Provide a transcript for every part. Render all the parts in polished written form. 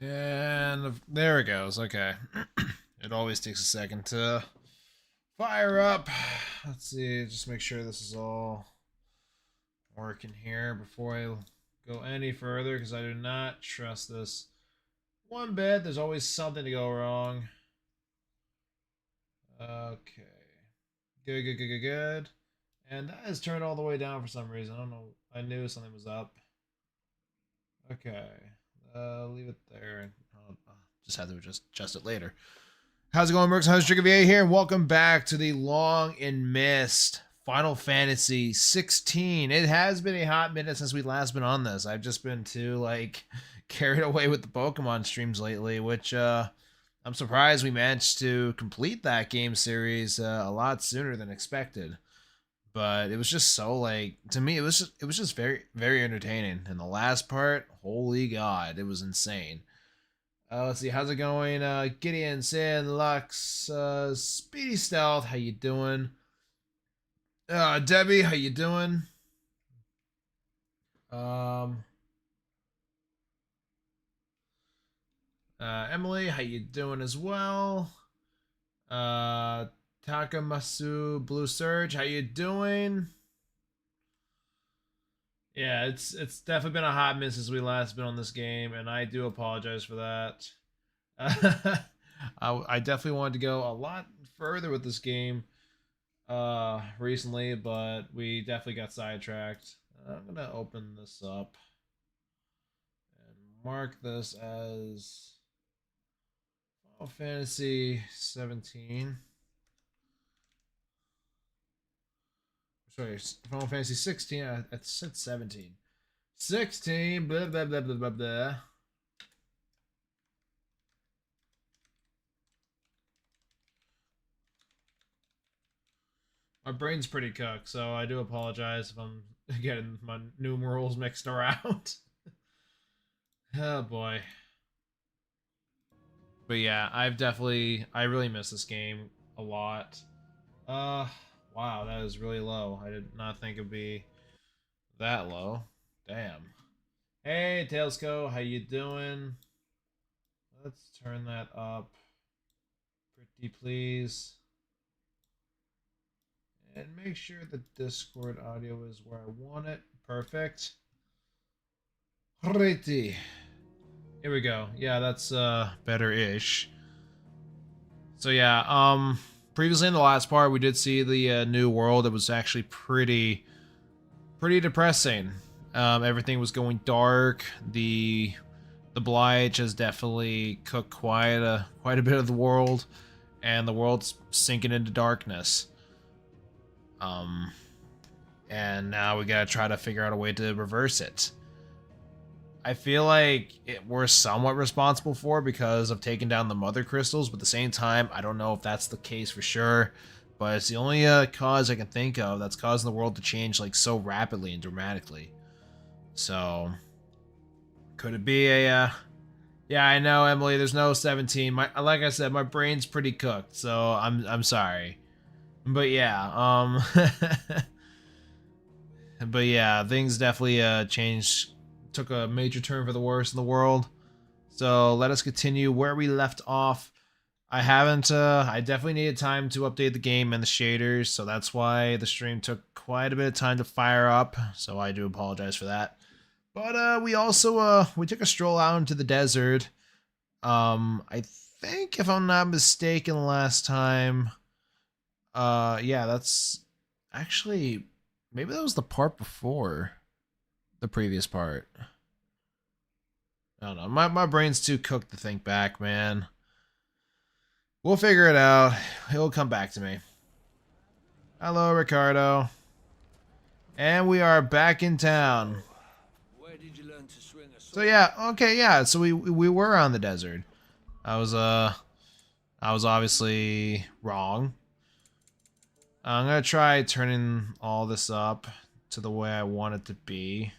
And there it goes. Okay. It always takes a second to fire up. Let's see. Just make sure this is all working here before I go any further because I do not trust this one bit. There's always something to go wrong. Okay. Good, good, good, good, good. And that is turned all the way down for some reason. I don't know. I knew something was up. Okay. Leave it there. I'll just have to adjust it later. How's it going, Mercs? How's Trigger here, and welcome back to the long and missed Final Fantasy 16. It has been a hot minute since we last been on this. I've just been too carried away with the Pokemon streams lately, which I'm surprised we managed to complete that game series a lot sooner than expected. But it was just so to me it was just very very entertaining. And the last part, holy god, it was insane. Let's see, how's it going? Gideon, Sin, Lux, Speedy Stealth, how you doing? Debbie, how you doing? Um, Emily, how you doing as well? Takamasu, Blue Surge, how you doing? Yeah, it's definitely been a hot minute since we last been on this game, and I do apologize for that. I definitely wanted to go a lot further with this game recently, but we definitely got sidetracked. I'm gonna open this up and mark this as Final Fantasy 17. Sorry, Final Fantasy 16. I said 17. 16. Blah blah blah blah blah blah. My brain's pretty cooked, so I do apologize if I'm getting my numerals mixed around. Oh boy. But yeah, I really miss this game a lot. Wow, that is really low. I did not think it'd be that low. Damn. Hey, Tailsco, how you doing? Let's turn that up. Pretty please. And make sure the Discord audio is where I want it. Perfect. Pretty. Here we go. Yeah, that's better-ish. So yeah, previously in the last part we did see the new world. It was actually pretty depressing. Everything was going dark. The Blight has definitely cooked quite a bit of the world, and the world's sinking into darkness. And now we gotta try to figure out a way to reverse it. I feel like we're somewhat responsible for because of taking down the mother crystals, but at the same time, I don't know if that's the case for sure. But it's the only cause I can think of that's causing the world to change so rapidly and dramatically. So, could it be a? Yeah, I know, Emily. There's no 17. Like I said, my brain's pretty cooked, so I'm sorry. But yeah, but yeah, things definitely changed, took a major turn for the worse in the world. So let us continue where we left off. I definitely needed time to update the game and the shaders, so that's why the stream took quite a bit of time to fire up, so I do apologize for that. But we also we took a stroll out into the desert. I think if I'm not mistaken last time, yeah, that's actually, maybe that was the part before the previous part. I don't know. My brain's too cooked to think back, man. We'll figure it out. He'll come back to me. Hello, Ricardo. And we are back in town. Where did you learn to swing a sword? So yeah, okay, yeah. So we were on the desert. I was obviously wrong. I'm gonna try turning all this up to the way I want it to be.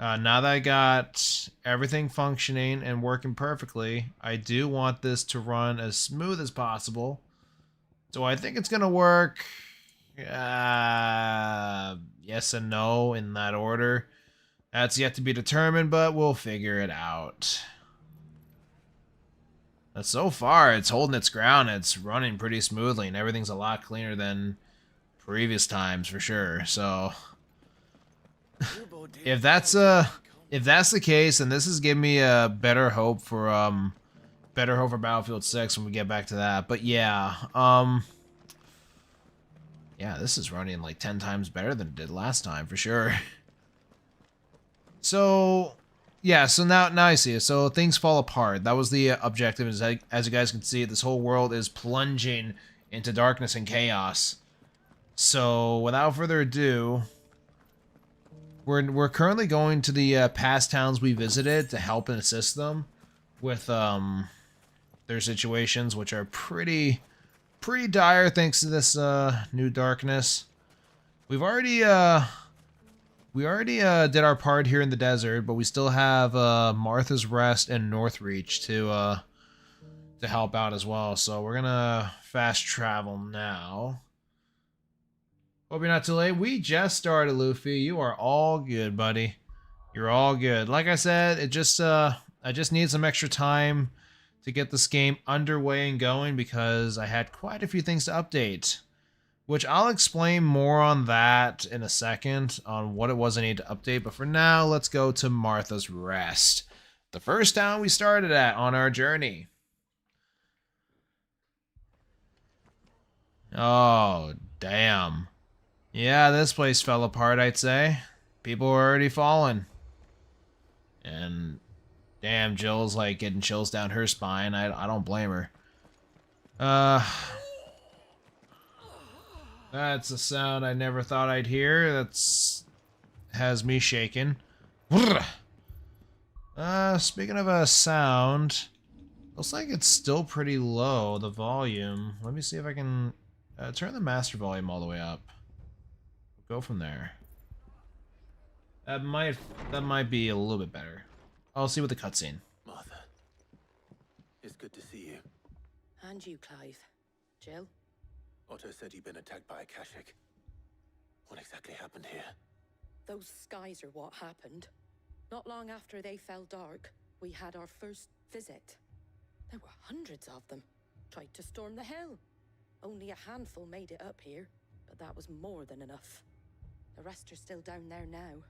Now that I got everything functioning and working perfectly, I do want this to run as smooth as possible. So I think it's gonna work. Yes and no in that order. That's yet to be determined, but we'll figure it out. But so far, it's holding its ground. It's running pretty smoothly, and everything's a lot cleaner than previous times for sure. So, if that's the case, then this is giving me a better hope for Battlefield 6 when we get back to that. But yeah, yeah, this is running like 10 times better than it did last time for sure. So, yeah, so now I see it. So things fall apart. That was the objective. As you guys can see, this whole world is plunging into darkness and chaos. So, without further ado, we're currently going to the past towns we visited to help and assist them with their situations, which are pretty dire thanks to this new darkness. We already did our part here in the desert, but we still have Martha's Rest and Northreach to help out as well. So we're gonna fast travel now. Hope you're not too late. We just started, Luffy. You are all good, buddy. You're all good. Like I said, I just need some extra time to get this game underway and going because I had quite a few things to update. Which I'll explain more on that in a second, on what it was I need to update. But for now, let's go to Martha's Rest, the first town we started at on our journey. Oh, damn. Yeah, this place fell apart, I'd say. People were already falling. And damn, Jill's like getting chills down her spine. I don't blame her. That's a sound I never thought I'd hear. Has me shaking. Speaking of a sound, looks like it's still pretty low, the volume. Let me see if I can turn the master volume all the way up. Go from there. That might be a little bit better. I'll see with the cutscene. Martha, it's good to see you. And you, Clive. Jill? Otto said you'd been attacked by a Kashik. What exactly happened here? Those skies are what happened. Not long after they fell dark, we had our first visit. There were hundreds of them. Tried to storm the hill. Only a handful made it up here, but that was more than enough. The rest are still down there now.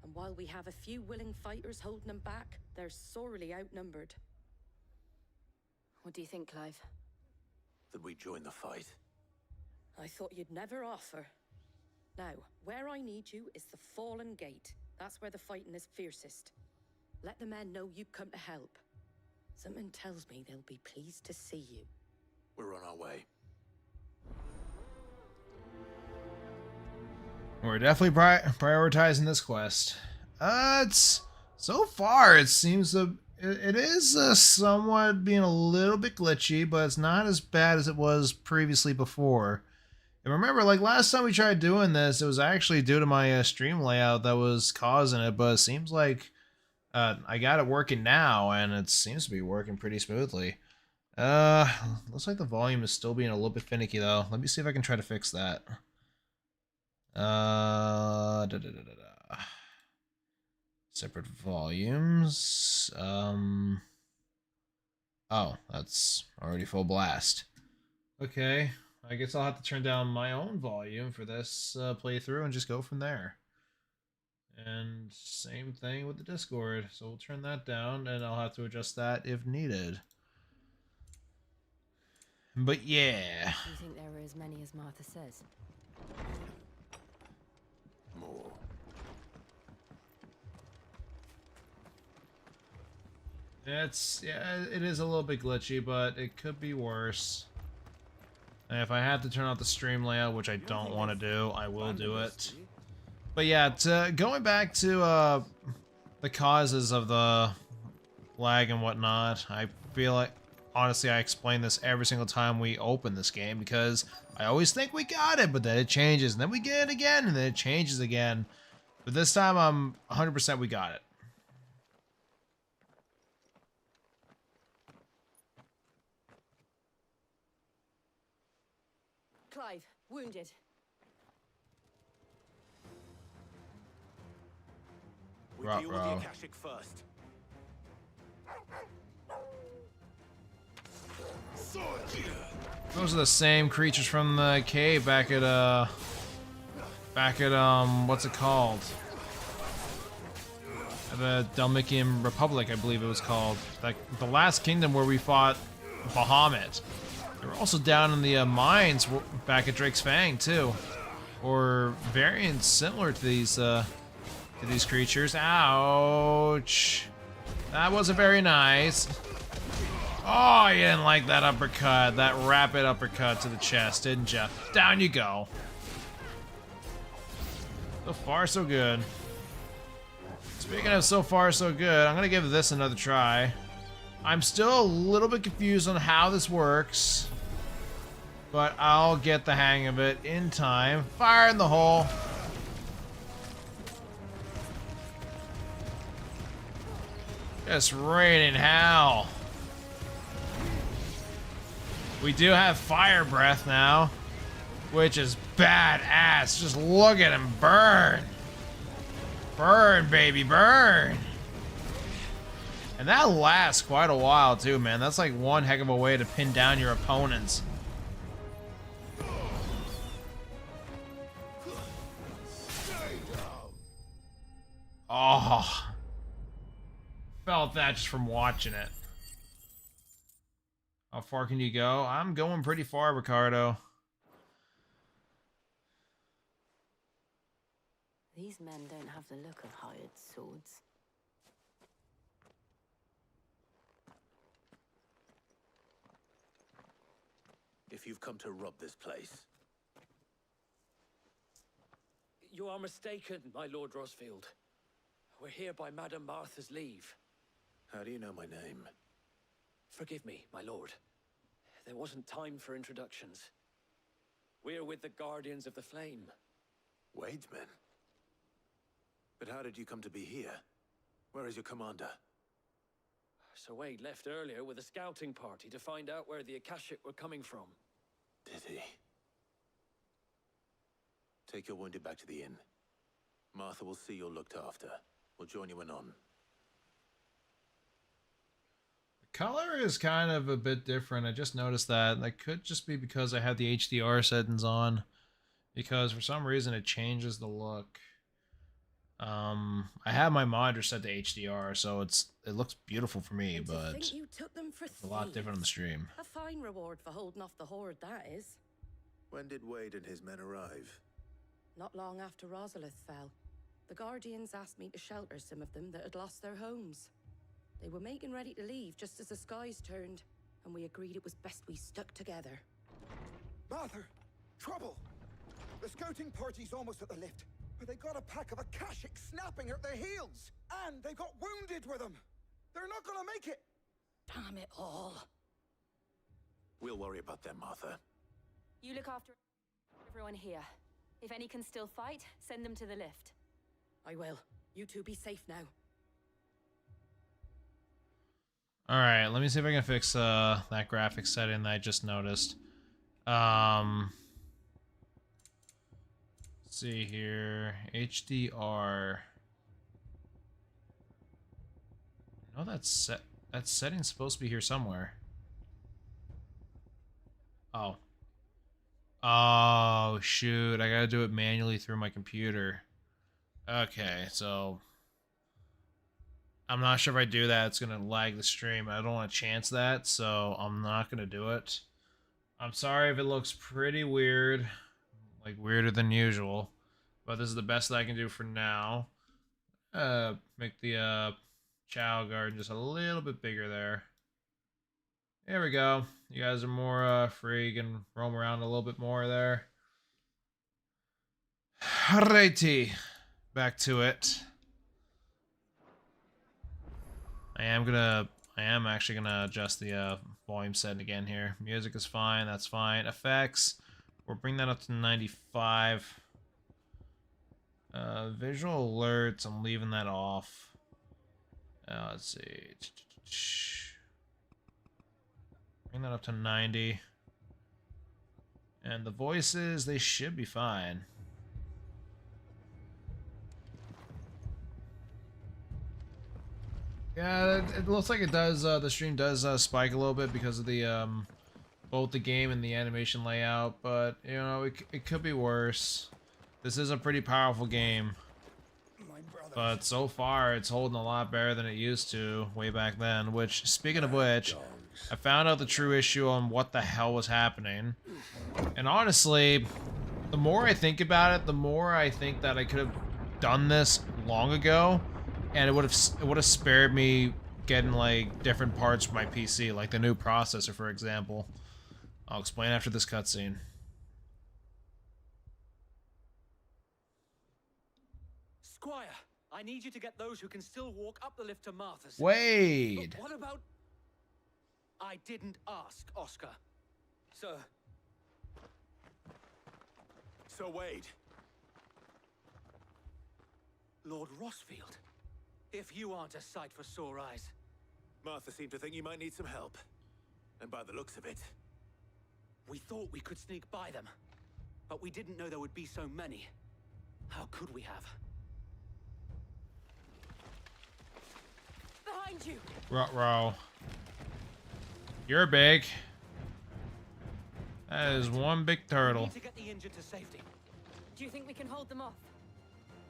And while we have a few willing fighters holding them back, they're sorely outnumbered. What do you think, Clive? That we join the fight. I thought you'd never offer. Now, where I need you is the Fallen Gate. That's where the fighting is fiercest. Let the men know you come to help. Something tells me they'll be pleased to see you. We're on our way. We're definitely prioritizing this quest. It's so far it seems it is somewhat being a little bit glitchy, but it's not as bad as it was previously before. And remember, like last time we tried doing this, it was actually due to my stream layout that was causing it, but it seems like I got it working now, and it seems to be working pretty smoothly. Looks like the volume is still being a little bit finicky though. Let me see if I can try to fix that. Separate volumes. Oh, that's already full blast. Okay. I guess I'll have to turn down my own volume for this playthrough and just go from there. And same thing with the Discord. So we'll turn that down and I'll have to adjust that if needed. But yeah. Do you think there are as many as Martha says? More. It is a little bit glitchy, but it could be worse. And if I have to turn off the stream layout, which I don't want to do, I will do it. But yeah, going back to the causes of the lag and whatnot, I feel like, honestly, I explain this every single time we open this game because I always think we got it, but then it changes, and then we get it again, and then it changes again. But this time, I'm 100% we got it. Clive, wounded. We deal with the Akashic first. Those are the same creatures from the cave back at what's it called? The Dalmatian Republic, I believe it was called. Like the last kingdom where we fought Bahamut. They were also down in the mines back at Drake's Fang too, or variants similar to these creatures. Ouch! That wasn't very nice. Oh, you didn't like that uppercut, that rapid uppercut to the chest, didn't you? Down you go. So far, so good. Speaking of so far, so good, I'm gonna give this another try. I'm still a little bit confused on how this works, but I'll get the hang of it in time. Fire in the hole. Just raining hell. We do have fire breath now, which is badass. Just look at him burn. Burn, baby, burn. And that lasts quite a while too, man. That's like one heck of a way to pin down your opponents. Oh. Felt that just from watching it. How far can you go? I'm going pretty far, Ricardo. These men don't have the look of hired swords. If you've come to rob this place, You are mistaken, my Lord Rosfield. We're here by Madame Martha's leave. how do you know my name? Forgive me, my lord. There wasn't time for introductions. We're with the Guardians of the Flame. Wade's men? But how did you come to be here? Where is your commander? Sir Wade left earlier with a scouting party to find out where the Akashic were coming from. Did he? Take your wounded back to the inn. Martha will see you're looked after. We'll join you when on. Color is kind of a bit different. I just noticed that. That could just be because I have the HDR settings on, because for some reason it changes the look. I have my monitor set to HDR, so it looks beautiful for me, And to but think you took them for it's a lot different on the stream. A fine reward for holding off the horde, that is. When did Wade and his men arrive? Not long after Rosalith fell, the Guardians asked me to shelter some of them that had lost their homes. They were making ready to leave just as the skies turned, and we agreed it was best we stuck together. Martha! Trouble! The scouting party's almost at the lift, but they got a pack of Akashic snapping at their heels! And they got wounded with them! They're not gonna make it! Damn it all. We'll worry about them, Martha. You look after everyone here. If any can still fight, send them to the lift. I will. You two be safe now. Alright, let me see if I can fix that graphics setting that I just noticed. Let's see here. HDR. No, that setting's supposed to be here somewhere. Oh. Oh, shoot. I gotta do it manually through my computer. Okay, so I'm not sure if I do that, it's gonna lag the stream. I don't want to chance that, so I'm not gonna do it. I'm sorry if it looks pretty weird, like weirder than usual, but this is the best that I can do for now. Make the Chow Garden just a little bit bigger there. There we go. You guys are more free. You can roam around a little bit more there. Alrighty, back to it. I am actually gonna adjust the volume setting again here. Music is fine, that's fine. Effects, we'll bring that up to 95. Visual alerts, I'm leaving that off. Let's see. Bring that up to 90. And the voices, they should be fine. Yeah, it looks like it does. The stream does spike a little bit because of the both the game and the animation layout, but you know it could be worse. This is a pretty powerful game, but so far it's holding a lot better than it used to way back then. Which, speaking of which, I found out the true issue on what the hell was happening, and honestly, the more I think about it, the more I think that I could have done this long ago. And it would have spared me getting like different parts for my PC, like the new processor, for example. I'll explain after this cutscene. Squire, I need you to get those who can still walk up the lift to Martha's. Wade. What about... I didn't ask, Oscar. Sir. So Wade, Lord Rossfield. If you aren't a sight for sore eyes. Martha seemed to think you might need some help. And by the looks of it... We thought we could sneak by them. But we didn't know there would be so many. How could we have? Behind you! Ruh-roh. You're big. That is one big We turtle. need to get the injured to safety. Do you think we can hold them off?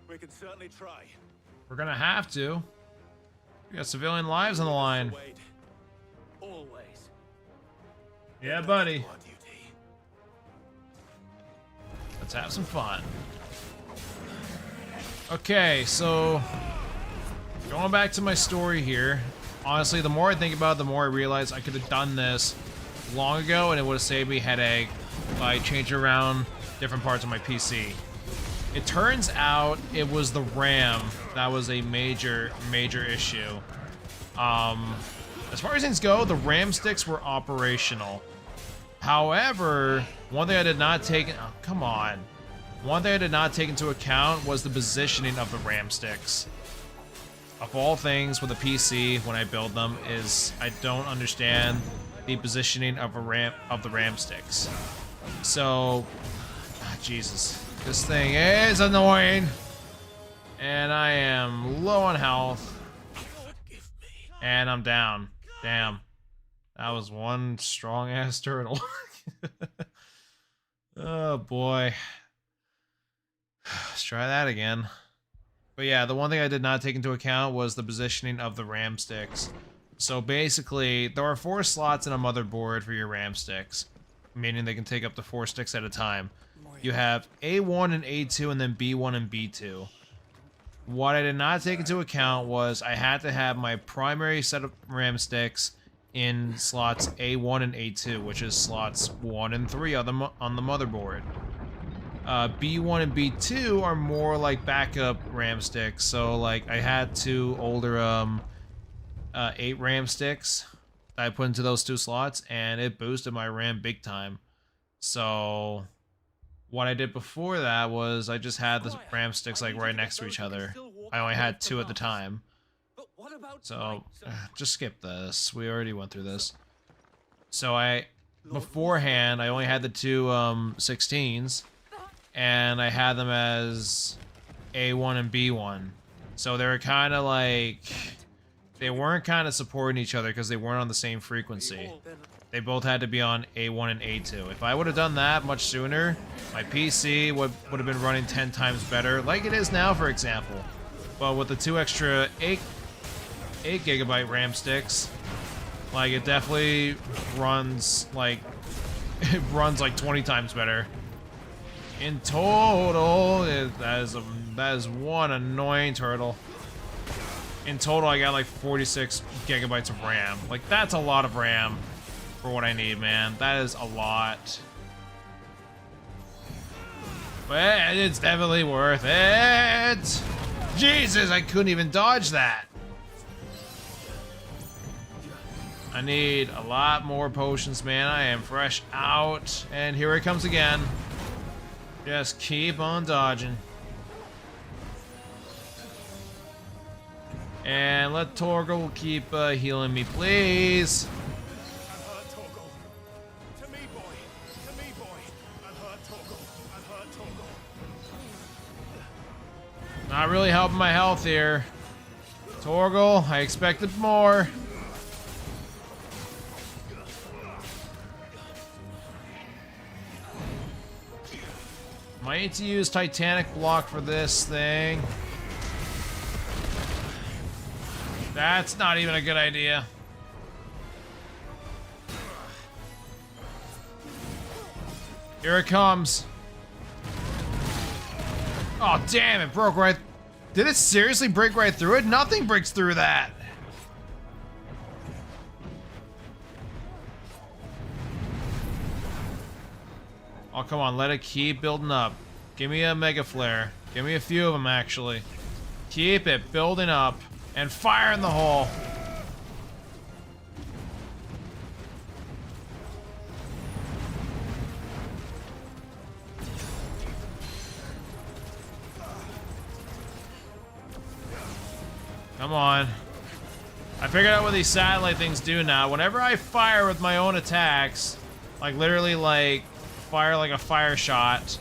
We can certainly try. We're gonna have to. We got civilian lives on the line. Wade, Always. Yeah, buddy. our duty. Let's have some fun. Okay, so going back to my story here. Honestly, the more I think about it, the more I realize I could have done this long ago and it would have saved me a headache by changing around different parts of my PC. It turns out it was the RAM that was a major issue. As far as things go, the RAM sticks were operational. However, one thing I did not take... Oh, come on. One thing I did not take into account was the positioning of the RAM sticks. Of all things with a PC, when I build them, is I don't understand the positioning of the RAM sticks. So, Jesus. This thing is annoying, and I am low on health, and I'm down. Damn, that was one strong-ass turtle. Oh boy. Let's try that again. But yeah, the one thing I did not take into account was the positioning of the RAM sticks. So basically, there are 4 slots in a motherboard for your RAM sticks, meaning they can take up to 4 sticks at a time. You have A1 and A2 and then B1 and B2. What I did not take into account was I had to have my primary set of RAM sticks in slots A1 and A2, which is slots 1 and 3 on the motherboard. B1 and B2 are more like backup RAM sticks, so like I had 2 older 8 RAM sticks that I put into those 2 slots, and it boosted my RAM big time. So what I did before that was I just had the RAM sticks like right next to each other. I only had 2 at the time. So just skip this. We already went through this. So beforehand I only had the 2 16s, and I had them as A1 and B1. So they were kind of like, they weren't kind of supporting each other because they weren't on the same frequency. They both had to be on A1 and A2. If I would have done that much sooner, my PC would have been running 10 times better, like it is now, for example. But with the 2 extra 8 GB RAM sticks, like it definitely runs like 20 times better. In total, that is one annoying turtle. In total, I got like 46 gigabytes of RAM. Like, that's a lot of RAM for what I need, man. That is a lot. But it's definitely worth it. Jesus, I couldn't even dodge that. I need a lot more potions, man. I am fresh out. And here it comes again. Just keep on dodging. And let Torgal keep healing me, please. I'm hurt, Torgal. To me, boy. To me, boy. I'm hurt, Torgal. I'm hurt, Torgal. Not really helping my health here. Torgal, I expected more. Might need to use Titanic Block for this thing. That's not even a good idea. Here it comes. Oh, damn, it broke right. Did it seriously break right through it? Nothing breaks through that. Oh, come on, let it keep building up. Give me a Mega Flare. Give me a few of them, actually. Keep it building up. And fire in the hole. Come on. I figured out what these satellite things do now. Whenever I fire with my own attacks, like literally like fire like a fire shot,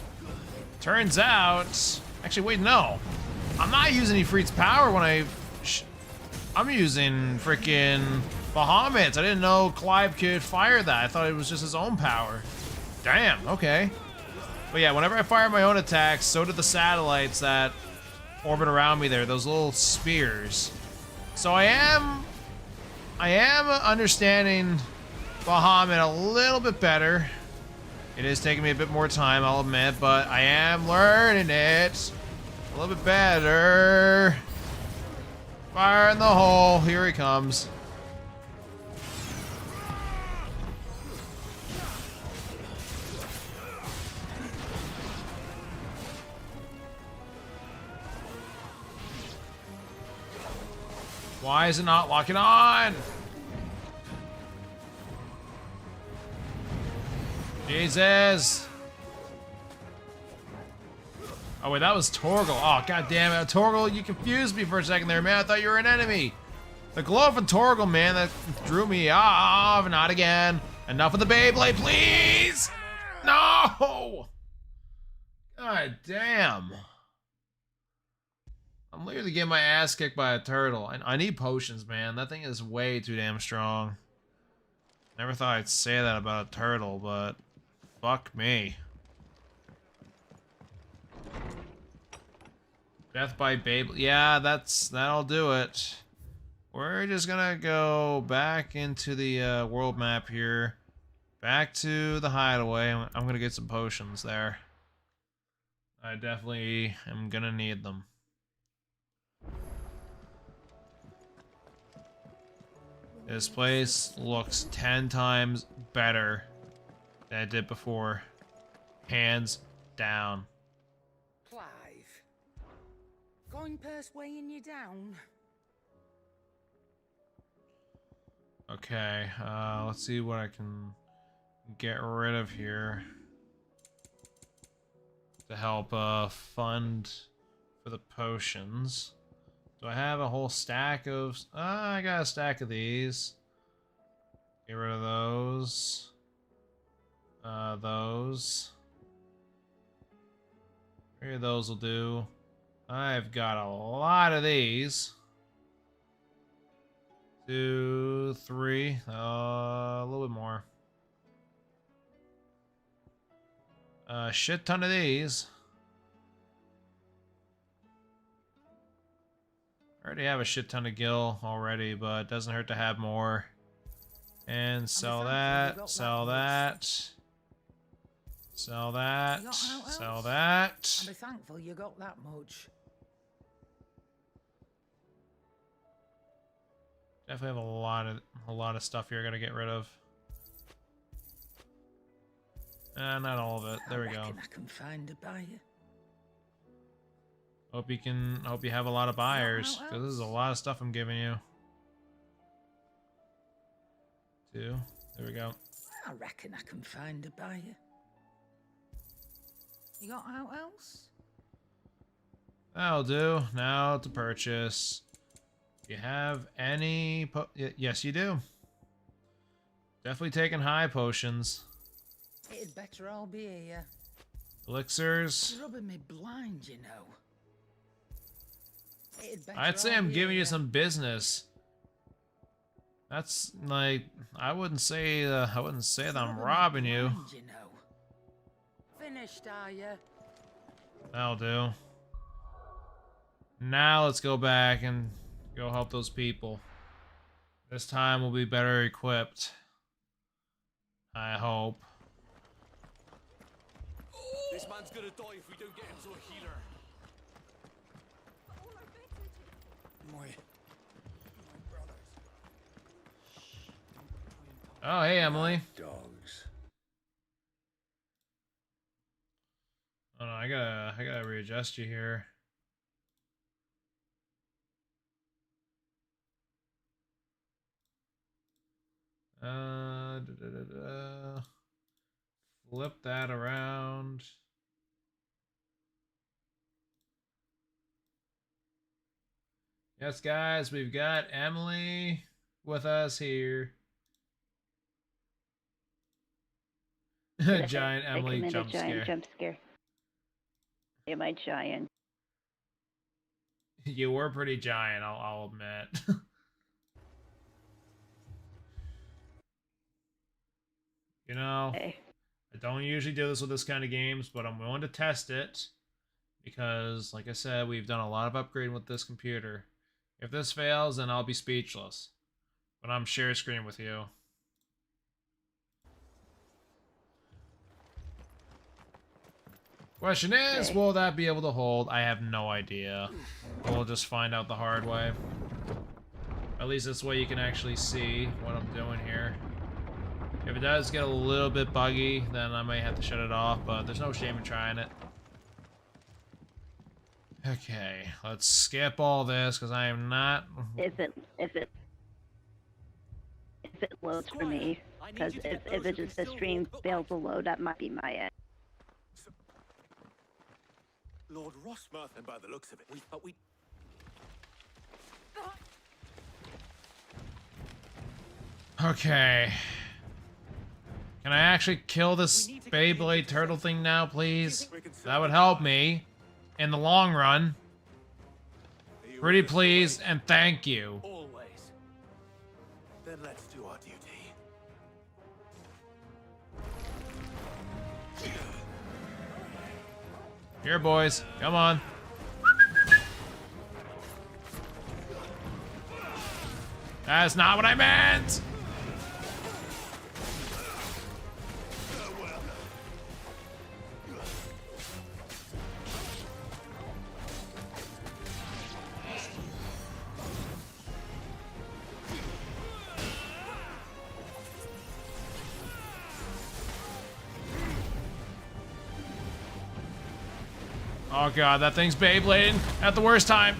turns out, actually wait, no. I'm not using Ifrit's power when I'm using freaking Bahamut's. I didn't know Clive could fire that. I thought it was just his own power. Damn, okay. But yeah, whenever I fire my own attacks, so do the satellites that orbit around me there, those little spears. So I am understanding Bahamut a little bit better. It is taking me a bit more time, I'll admit, but I am learning it a little bit better. Fire in the hole, here he comes. Why is it not locking on? Jesus. Oh wait, that was Torgal. Oh, god damn it. Torgal, you confused me for a second there, man. I thought you were an enemy. The glow from Torgal, man, that drew me off. Not again. Enough of the Beyblade, please. No. God damn. I'm literally getting my ass kicked by a turtle. I need potions, man. That thing is way too damn strong. Never thought I'd say that about a turtle, but fuck me. Death by Beyblade. Yeah, that'll do it. We're just gonna go back into the world map here. Back to the hideaway. I'm gonna get some potions there. I definitely am gonna need them. This place looks 10 times better than it did before. Hands down. Clive. Going purse weighing you down? Okay, let's see what I can get rid of here to help fund for the potions. Do I have a whole stack of... I got a stack of these. Get rid of those. Those. Maybe those will do. I've got a lot of these. 2, 3. A little bit more. A shit ton of these. I already have a shit ton of gil already, but it doesn't hurt to have more. And sell that, sell that. Sell that, sell that. I'll be thankful you got that much. Definitely have a lot of stuff here I gotta get rid of. Not all of it. There we go. I can find a buyer. Hope you have a lot of buyers, because this is a lot of stuff I'm giving you. 2. There we go. I reckon I can find a buyer. You got out else? That'll do. Now to purchase. You have any yes, you do. Definitely taking high potions. It'd better all be here. Elixirs. You're rubbing me blind, you know. I'd say I'm giving you some business. That's like, I wouldn't say that I'm robbing you. Finished, are you? That'll do. Now let's go back and go help those people. This time we'll be better equipped. I hope. This man's gonna die if we don't get him to a healer. My brothers. Oh, hey, Emily. Dogs. Oh no, I gotta readjust you here. Flip that around. Yes, guys, we've got Emily with us here. Giant Emily jump scare. Jump scare. Am I giant? You were pretty giant, I'll admit. You know, Hey. I don't usually do this with this kind of games, but I'm willing to test it because, like I said, we've done a lot of upgrading with this computer. If this fails, then I'll be speechless. But I'm share screen with you. Question is, will that be able to hold? I have no idea. We'll just find out the hard way. At least this way you can actually see what I'm doing here. If it does get a little bit buggy, then I may have to shut it off, but there's no shame in trying it. Okay, let's skip all this because I am not. If it loads for me, because if it just the stream fails to load, that might be my end. Lord Rossmurthen, by the looks of it. We Okay. Can I actually kill this Beyblade turtle thing now, please? That would help me in the long run. Pretty please and thank you. always. Then let's do our duty. Here, boys. Come on. That's not what I meant! Oh god, that thing's Beyblading at the worst time.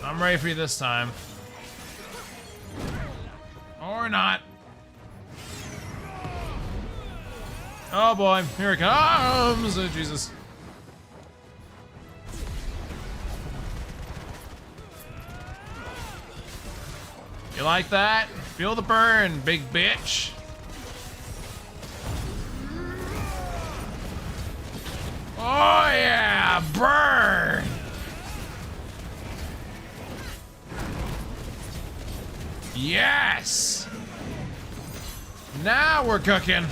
I'm ready for you this time. Or not. Oh boy, here it comes! Oh, Jesus. You like that? Feel the burn, big bitch. Oh yeah, burn! Yes! Now we're cooking.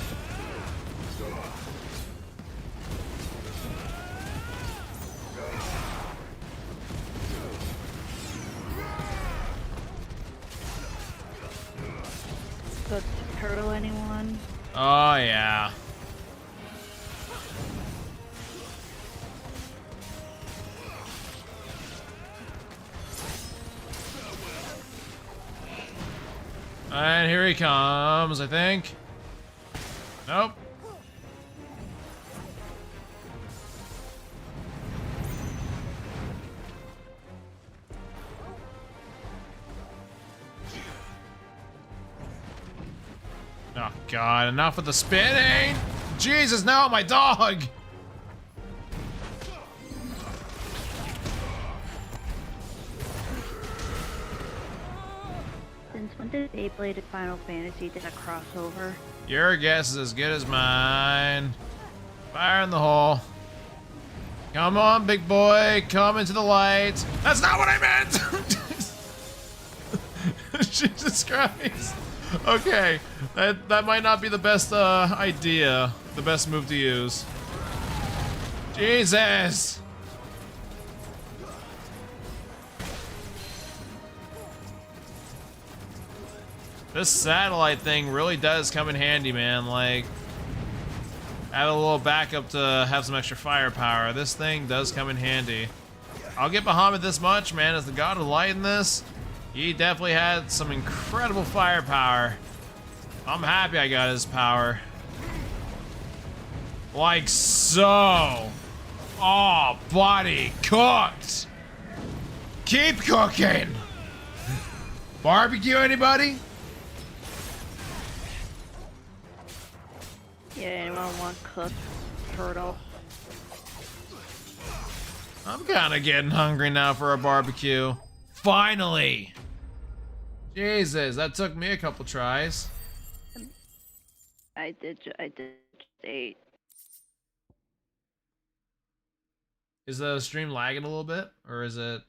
So turtle anyone? Oh yeah. And here he comes, I think. Nope. Oh, God, enough with the spinning! Jesus, no, my dog! Since when did Beyblade and Final Fantasy did a crossover? Your guess is as good as mine. Fire in the hole. Come on, big boy, come into the light. That's not what I meant! Jesus Christ. Okay, that might not be the best idea, the best move to use. Jesus! This satellite thing really does come in handy, man. Like, have a little backup to have some extra firepower. This thing does come in handy. I'll get Bahamut this much, man. As the god of light in this, he definitely had some incredible firepower. I'm happy I got his power. Like so. Oh, buddy, cooked. Keep cooking. Barbecue, anybody? Yeah, anyone want cooked turtle? I'm kind of getting hungry now for a barbecue. Finally! Jesus, that took me a couple tries. I did just 8. Is the stream lagging a little bit, or is it?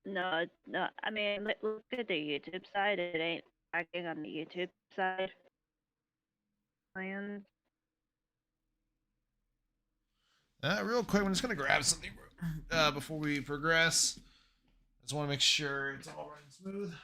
No, no. I mean, look at the YouTube side. It ain't lagging on the YouTube side. Plans. Real quick, I'm just gonna grab something before we progress. I just want to make sure it's all running smooth.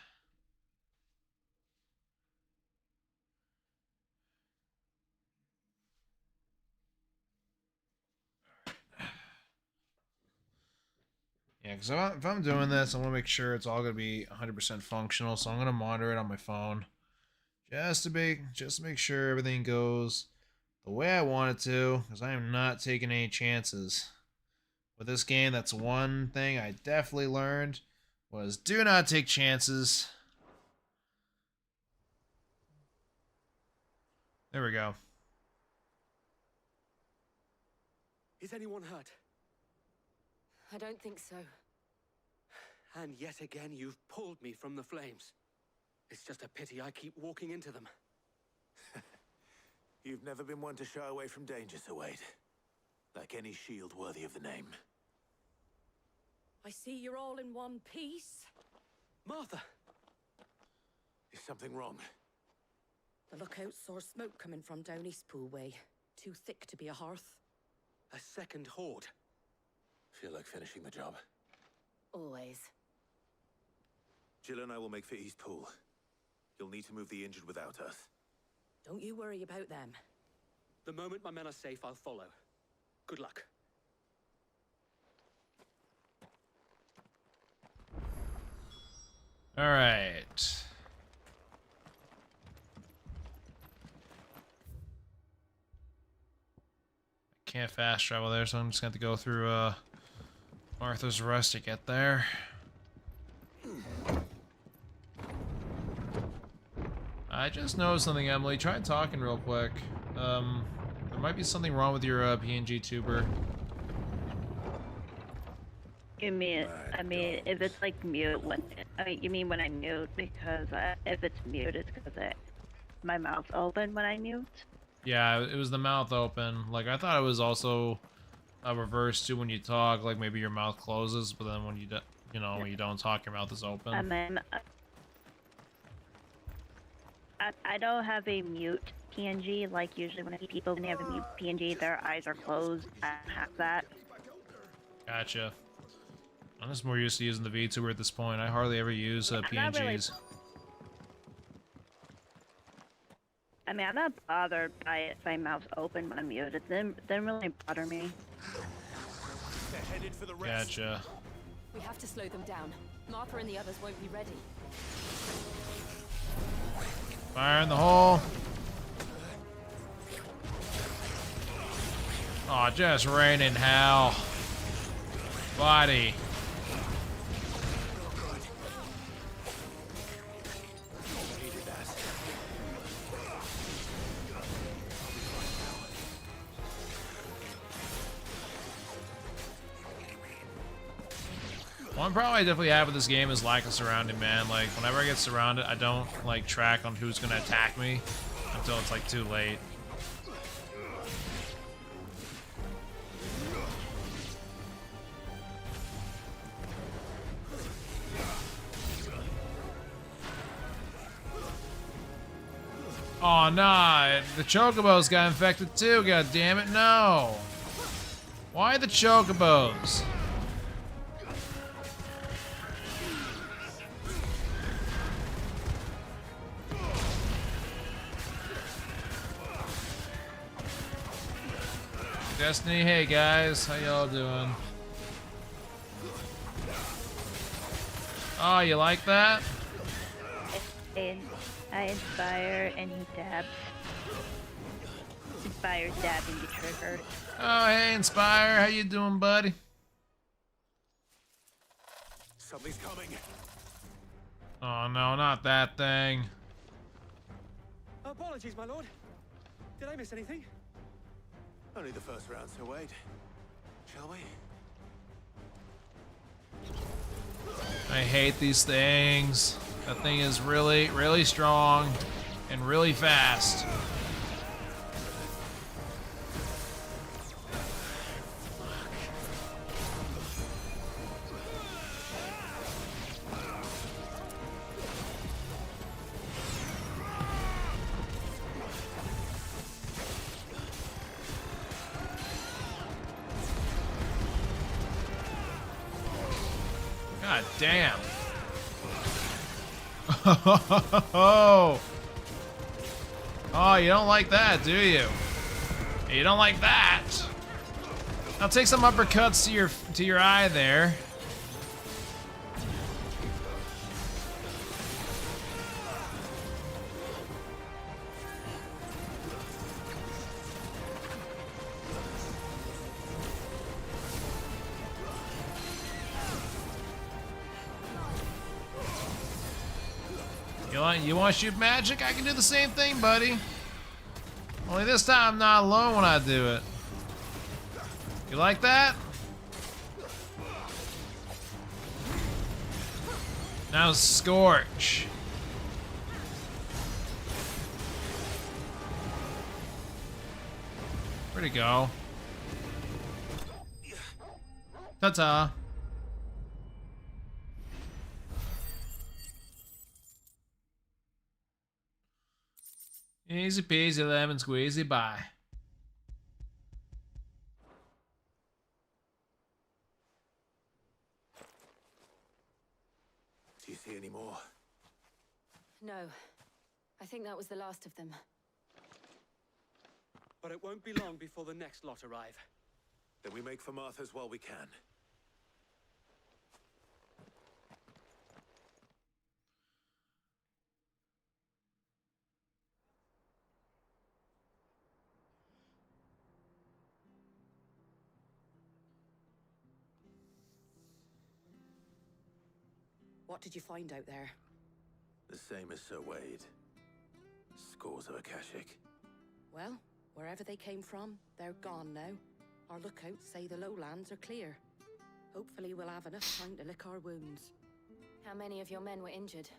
Yeah, because if I'm doing this, I want to make sure it's all going to be 100% functional. So I'm going to monitor it on my phone, just to make sure everything goes the way I want it to. Because I am not taking any chances with this game. That's one thing I definitely learned, was do not take chances. There we go. Is anyone hurt? I don't think so. And yet again, you've pulled me from the flames. It's just a pity I keep walking into them. You've never been one to shy away from danger, Sir Wade. Like any shield worthy of the name. I see you're all in one piece. Martha! Is something wrong? The lookout saw smoke coming from down Eastpool way. Too thick to be a hearth. A second horde. Feel like finishing the job. Always. Jill and I will make for East Pool. You'll need to move the injured without us. Don't you worry about them. The moment my men are safe, I'll follow. Good luck. All right. Can't fast travel there, so I'm just going to have to go through Martha's Rest to get there. I just noticed something, Emily. Try talking real quick. There might be something wrong with your PNG tuber. You mean, I mean, if it's like mute, when, I mean, you mean when I mute, because if it's mute, it's because my mouth's open when I mute. Yeah, it was the mouth open. Like, I thought it was also a reverse too when you talk. Like, maybe your mouth closes, but then when you when you don't talk, your mouth is open. I mean, I don't have a mute PNG. Like usually when I see people when they have a mute PNG, their eyes are closed. I don't have that. Gotcha. I'm just more used to using the VTuber at this point. I hardly ever use PNGs. I mean, I'm not bothered by it if my mouth's open when I'm muted. It doesn't really bother me. They're headed for the rest. Gotcha. We have to slow them down. Martha and the others won't be ready. Fire in the hole. Oh, just raining hell. Body. One problem I definitely have with this game is lack of surrounding, man. Like, whenever I get surrounded, I don't, like, track on who's gonna attack me until it's, like, too late. Oh, nah, the chocobos got infected too, god damn it, no. Why the chocobos? Destiny, hey guys, how y'all doing? Oh, you like that? I inspire and he dabs. Inspire, dab, and you trigger. Oh, hey, Inspire, how you doing, buddy? Something's coming. Oh no, not that thing. Apologies, my lord. Did I miss anything? Only the first round, so wait. Shall we? I hate these things. That thing is really, really strong and really fast. God damn. Oh, you don't like that, do you? You don't like that. I'll take some uppercuts to your eye there. You want to shoot magic? I can do the same thing, buddy. Only this time I'm not alone when I do it. You like that? Now Scorch. Where'd he go? Ta-ta. Easy peasy lemon squeezy, bye. Do you see any more? No. I think that was the last of them. But it won't be long before the next lot arrive. Then we make for Martha's while we can. What did you find out there? The same as Sir Wade. Scores of Akashic. Well, wherever they came from, they're gone now. Our lookouts say the lowlands are clear. Hopefully we'll have enough time to lick our wounds. How many of your men were injured?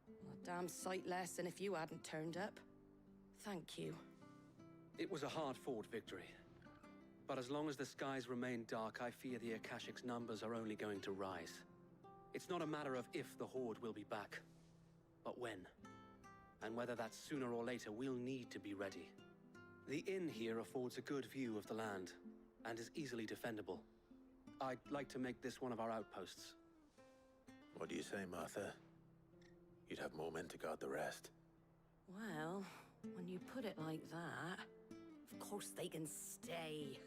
A damn sight less than if you hadn't turned up. Thank you. It was a hard-fought victory. But as long as the skies remain dark, I fear the Akashic's numbers are only going to rise. It's not a matter of if the Horde will be back, but when. And whether that's sooner or later, we'll need to be ready. The inn here affords a good view of the land, and is easily defendable. I'd like to make this one of our outposts. What do you say, Martha? You'd have more men to guard the rest. Well, when you put it like that, of course they can stay.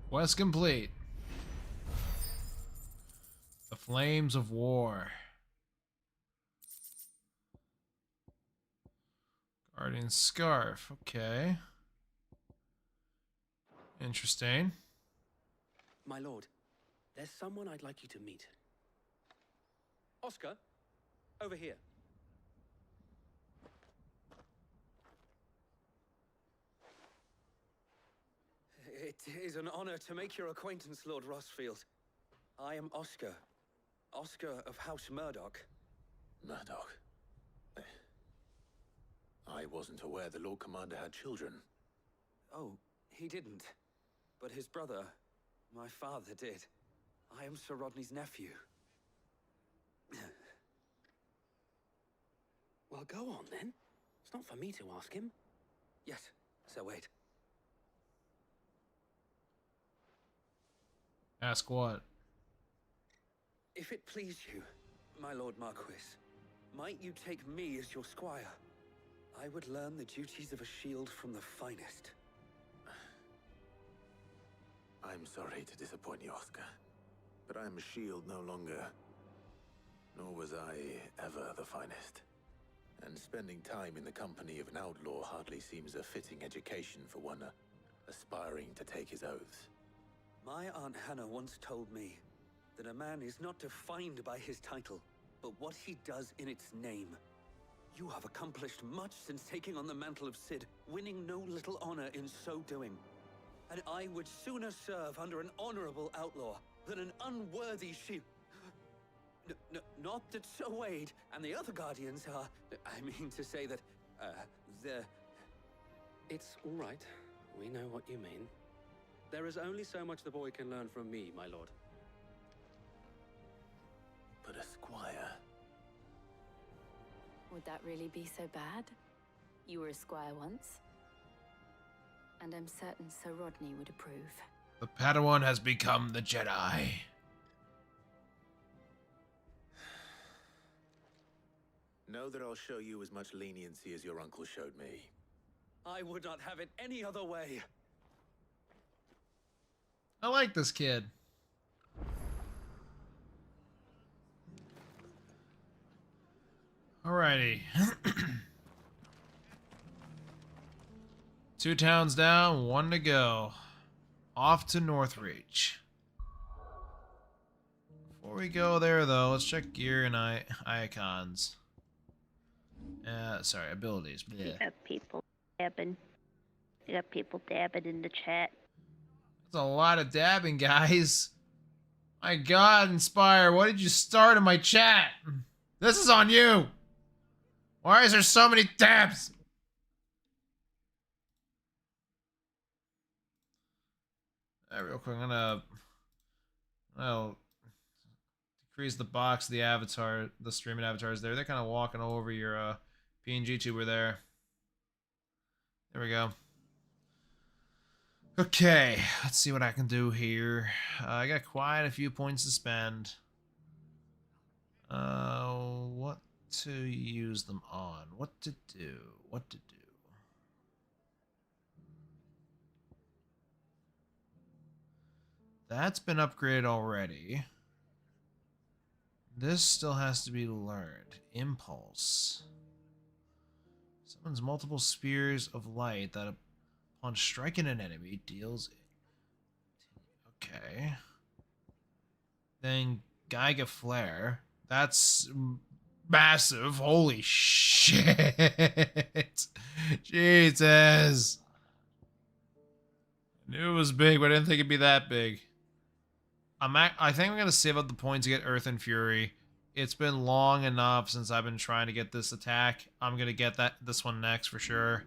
Quest complete. The Flames of War. Guardian Scarf, okay. Interesting. My lord, there's someone I'd like you to meet. Oscar, over here. It is an honor to make your acquaintance, Lord Rossfield. I am Oscar. Oscar of House Murdoch. Murdoch? I wasn't aware the Lord Commander had children. Oh, he didn't. But his brother, my father, did. I am Sir Rodney's nephew. Well, go on then. It's not for me to ask him. Yes, Sir Wade. Ask what? If it please you, my Lord Marquis, might you take me as your squire? I would learn the duties of a shield from the finest. I'm sorry to disappoint you, Oscar, but I'm a shield no longer. Nor was I ever the finest. And spending time in the company of an outlaw hardly seems a fitting education for one aspiring to take his oaths. My Aunt Hannah once told me that a man is not defined by his title, but what he does in its name. You have accomplished much since taking on the mantle of Cid, winning no little honor in so doing. And I would sooner serve under an honorable outlaw than an unworthy shield. Not that Sir Wade and the other guardians are... I mean to say that, they're... It's all right. We know what you mean. There is only so much the boy can learn from me, my lord. But a squire... Would that really be so bad? You were a squire once. And I'm certain Sir Rodney would approve. The Padawan has become the Jedi. Know that I'll show you as much leniency as your uncle showed me. I would not have it any other way. I like this kid. Alrighty. 2 towns down, 1 to go. Off to Northreach. Before we go there, though, let's check gear and icons. Sorry, abilities. You got people dabbing. You got people dabbing in the chat. That's a lot of dabbing, guys. My God, Inspire, what did you start in my chat? This is on you. Why is there so many tabs? Real quick, I'll decrease the box of the avatar, the streaming avatars there. They're kind of walking over your PNG tuber there. There we go. Okay, let's see what I can do here. I got quite a few points to spend. What to use them on? What to do? What to do? That's been upgraded already. This still has to be learned. Impulse. Summons multiple spears of light that upon striking an enemy deals... Okay. Then Giga Flare. That's massive. Holy shit. Jesus. I knew it was big, but I didn't think it'd be that big. I think I'm going to save up the points to get Earth and Fury. It's been long enough since I've been trying to get this attack. I'm going to get this one next for sure.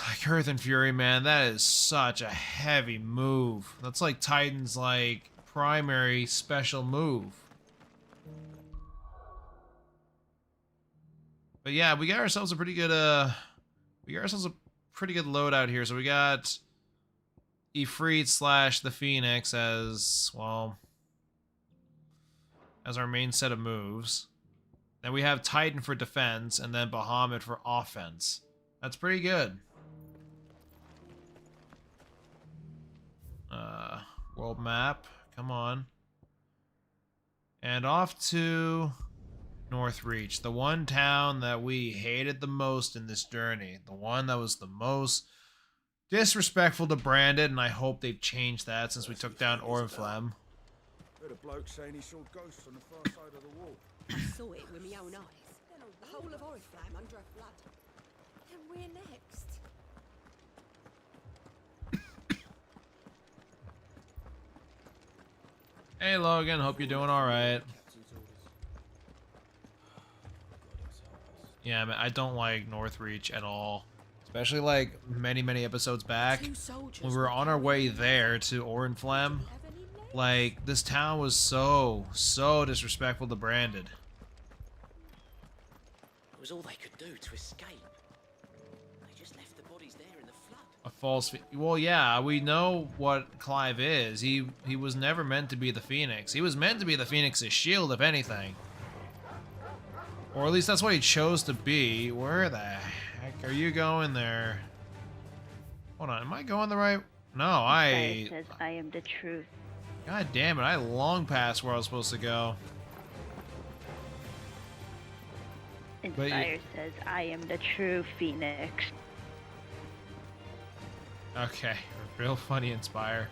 Like Earth and Fury, man, that is such a heavy move. That's like Titan's like primary special move. But yeah, we got ourselves a pretty good loadout here. So we got Ifrit / the Phoenix as, well, as our main set of moves. Then we have Titan for defense, and then Bahamut for offense. That's pretty good. World map, come on. And off to Northreach, the one town that we hated the most in this journey. The one that was the most disrespectful to Brandon, and I hope they've changed that since we took down Oriflamme. Heard a bloke saying he saw ghosts on the far side of the wall. I saw it with my own eyes. The whole of Oriflamme under a flood. And we're next. Hey Logan, hope you're doing alright. Yeah, man, I don't like Northreach at all. Especially like many episodes back, when we were on our way there to Orinflem. Like, this town was so disrespectful to Branded. It was all they could do to escape. They just left the bodies there in the flood. A false... Well, yeah, we know what Clive is. He was never meant to be the Phoenix. He was meant to be the Phoenix's shield, if anything. Or at least that's what he chose to be. Where the heck are you going there? Hold on, am I going the right... No, It says, I am the truth. God damn it, I long past where I was supposed to go. Inspire says, I am the true Phoenix. Okay, real funny, Inspire.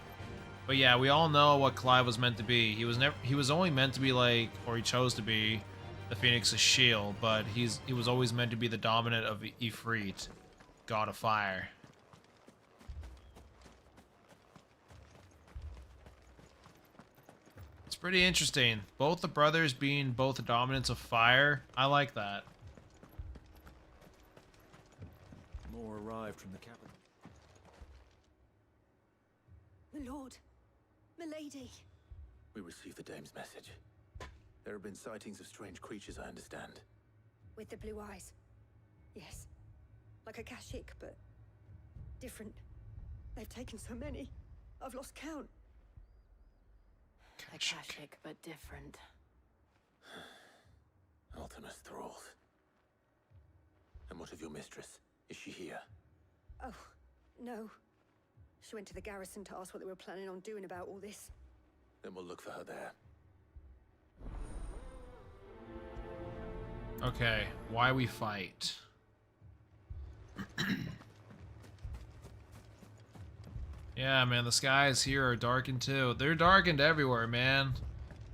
But yeah, we all know what Clive was meant to be. He was only meant to be like, or he chose to be, the Phoenix's shield, but he was always meant to be the dominant of Ifrit, God of Fire. It's pretty interesting. Both the brothers being both the dominants of fire. I like that. More arrived from the capital. My lord, milady. We received the dame's message. There have been sightings of strange creatures, I understand. With the blue eyes. Yes. Like a Kashik, but different. They've taken so many. I've lost count. A Kashik, but different. Ultimus thralls. And what of your mistress? Is she here? Oh, no. She went to the garrison to ask what they were planning on doing about all this. Then we'll look for her there. Okay, why we fight? Yeah, man, the skies here are darkened too. They're darkened everywhere, man.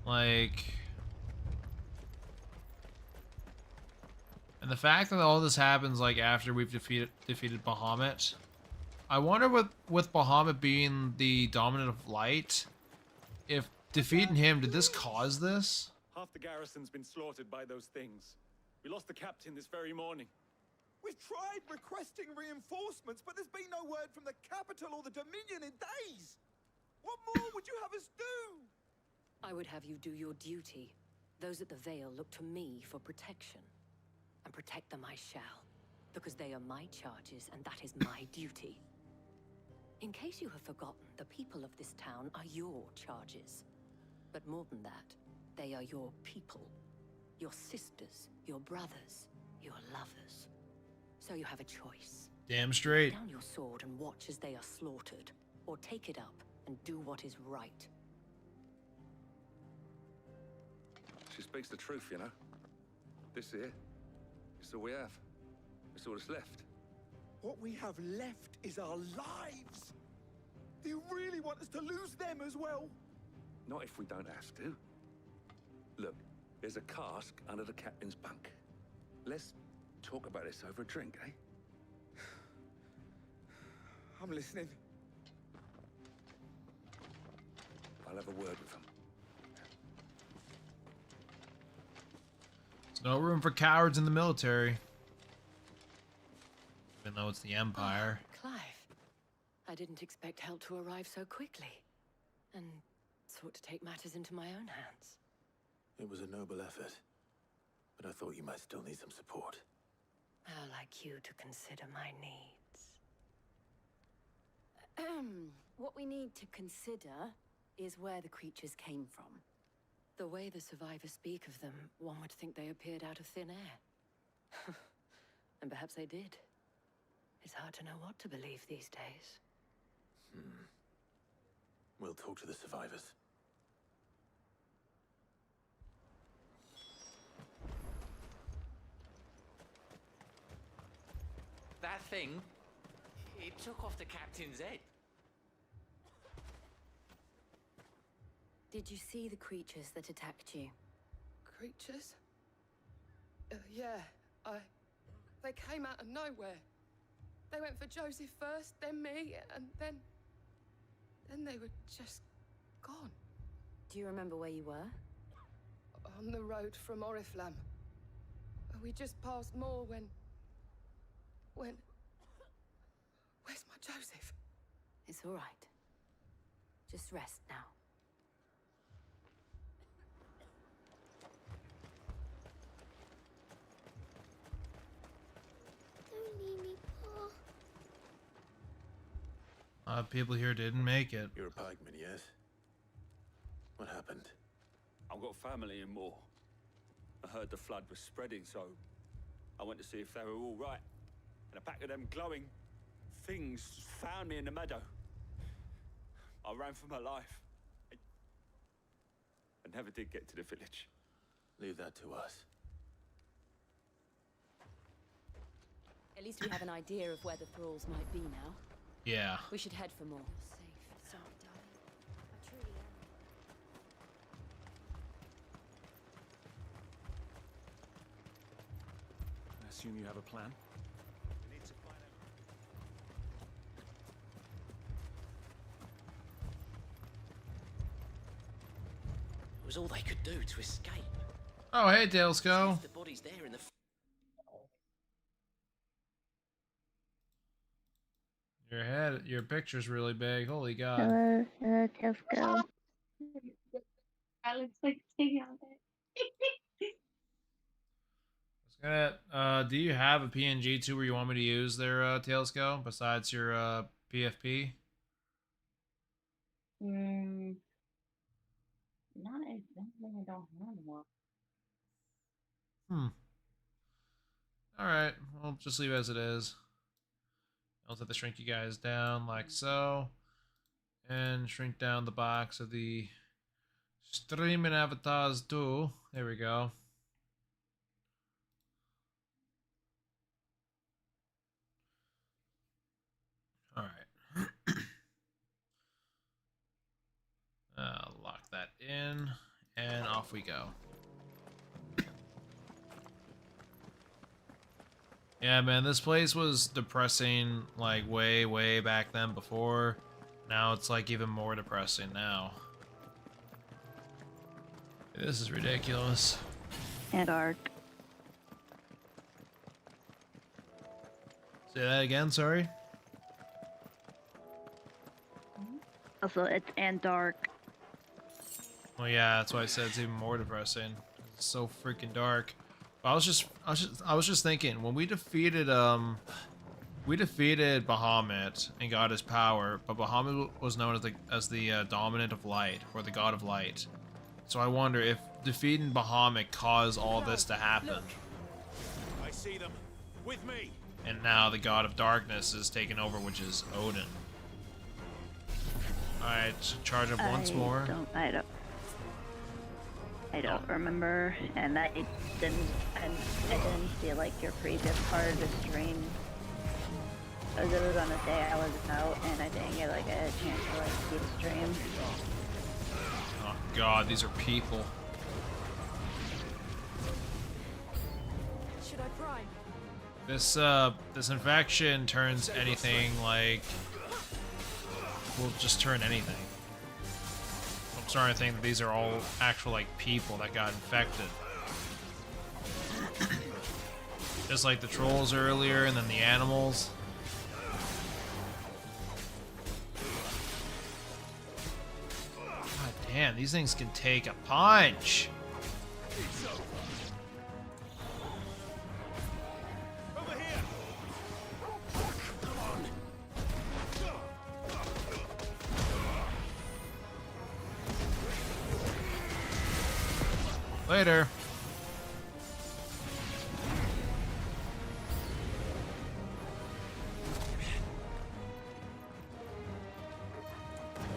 Like... And the fact that all this happens, like, after we've defeated Bahamut... I wonder with Bahamut being the dominant of light, if defeating him, did this cause this? Half the garrison's been slaughtered by those things. We lost the captain this very morning. We've tried requesting reinforcements, but there's been no word from the capital or the Dominion in days. What more would you have us do? I would have you do your duty. Those at the Vale look to me for protection. And protect them I shall, because they are my charges and that is my duty. In case you have forgotten, the people of this town are your charges. But more than that, they are your people. Your sisters, your brothers, your lovers. So you have a choice. Damn straight. Put down your sword and watch as they are slaughtered, or take it up and do what is right. She speaks the truth, you know. This here, it's all we have. It's all that's left. What we have left is our lives. Do you really want us to lose them as well? Not if we don't have to. Look, there's a cask under the captain's bunk. Let's talk about this over a drink, eh? I'm listening. I'll have a word with them. There's no room for cowards in the military. Even though it's the Empire. Clive, I didn't expect help to arrive so quickly, and sought to take matters into my own hands. It was a noble effort, but I thought you might still need some support. I'd like you to consider my needs. What we need to consider is where the creatures came from. The way the survivors speak of them, one would think they appeared out of thin air. And perhaps they did. It's hard to know what to believe these days. We'll talk to the survivors. That thing, it took off the captain's head. Did you see the creatures that attacked you? Creatures? Yeah, they came out of nowhere. They went for Joseph first, then me, and then they were just gone. Do you remember where you were? On the road from Oriflamme. We just passed Moor when... Where's my Joseph? It's all right. Just rest now. Don't leave me, Pa. People here didn't make it. You're a pikeman, yes? What happened? I've got family in Moor. I heard the flood was spreading, so I went to see if they were all right. And a pack of them glowing things found me in the meadow. I ran for my life. I never did get to the village. Leave that to us. At least we have an idea of where the thralls might be now. Yeah. We should head for more. Safe. Sorry, darling. I truly am. I assume you have a plan? It was all they could do to escape. Oh, hey, Dalesco. The body's there in the... Your picture's really big. Holy God. Hello, Tesco. That looks like taking on it. Do you have a PNG too where you want me to use their Tailsco besides your PFP? Not exactly. I don't have one. Alright, we'll just leave it as it is. I'll have to shrink you guys down like so. And shrink down the box of the streaming avatars too. There we go. Alright. Lock that in. And off we go. Yeah, man, this place was depressing, like, way back then before. Now it's, like, even more depressing now. This is ridiculous. And dark. Say that again, sorry? Also, it's and dark. Well, yeah, that's why I said it's even more depressing. It's so freaking dark. But I was just thinking, when we defeated Bahamut and got his power, but Bahamut was known as the dominant of light, or the god of light. So I wonder if defeating Bahamut caused all this to happen. I see them. With me. And now the god of darkness is taking over, which is Odin. Alright, so charge up once more. I don't remember, and I didn't see like your previous part of the stream. As it was on the day I was out, and I didn't get like a chance to like see the stream. Oh God, these are people. Should I prime? This infection turns anything like will just turn anything. I'm starting to think that these are all actual like people that got infected. Just like the trolls earlier and then the animals. God damn, these things can take a punch. Later.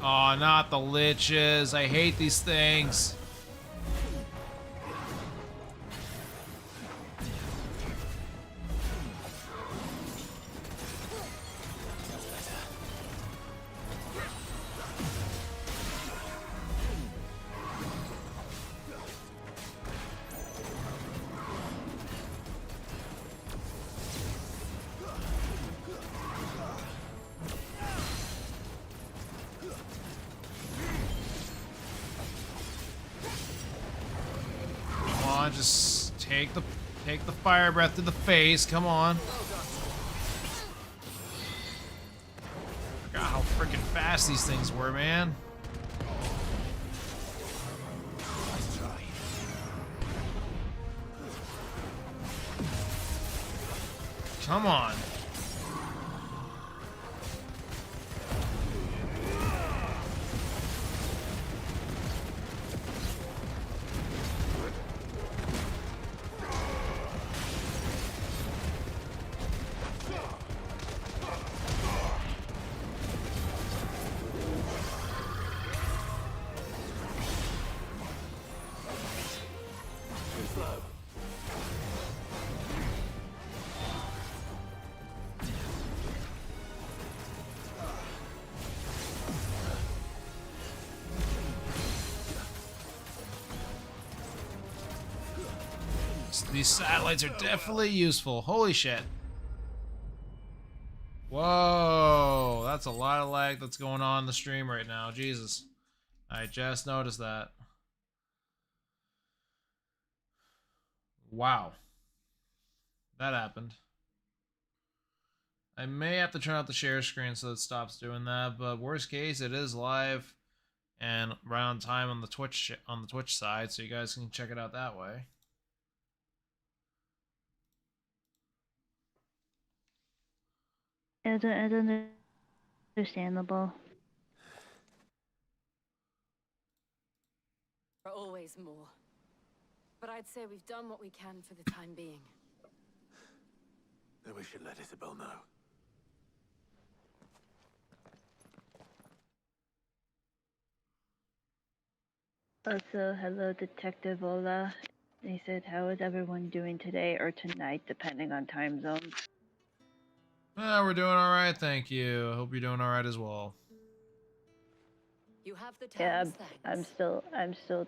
Oh, not the liches. I hate these things. on, just take the fire breath to the face. Come on. Forgot how freaking fast these things were, man. Come on. These satellites are definitely useful. Holy shit. Whoa, that's a lot of lag that's going on in the stream right now. Jesus. I just noticed that. Wow. That happened. I may have to turn out the share screen so it stops doing that, but worst case, it is live and right on time on the Twitch side, so you guys can check it out that way. It's understandable. There are always more. But I'd say we've done what we can for the time being. Then we should let Isabel know. Also, hello, Detective Ola. He said, how is everyone doing today or tonight, depending on time zones? We're doing all right, thank you. I hope you're doing all right as well. You have the Yeah, thanks.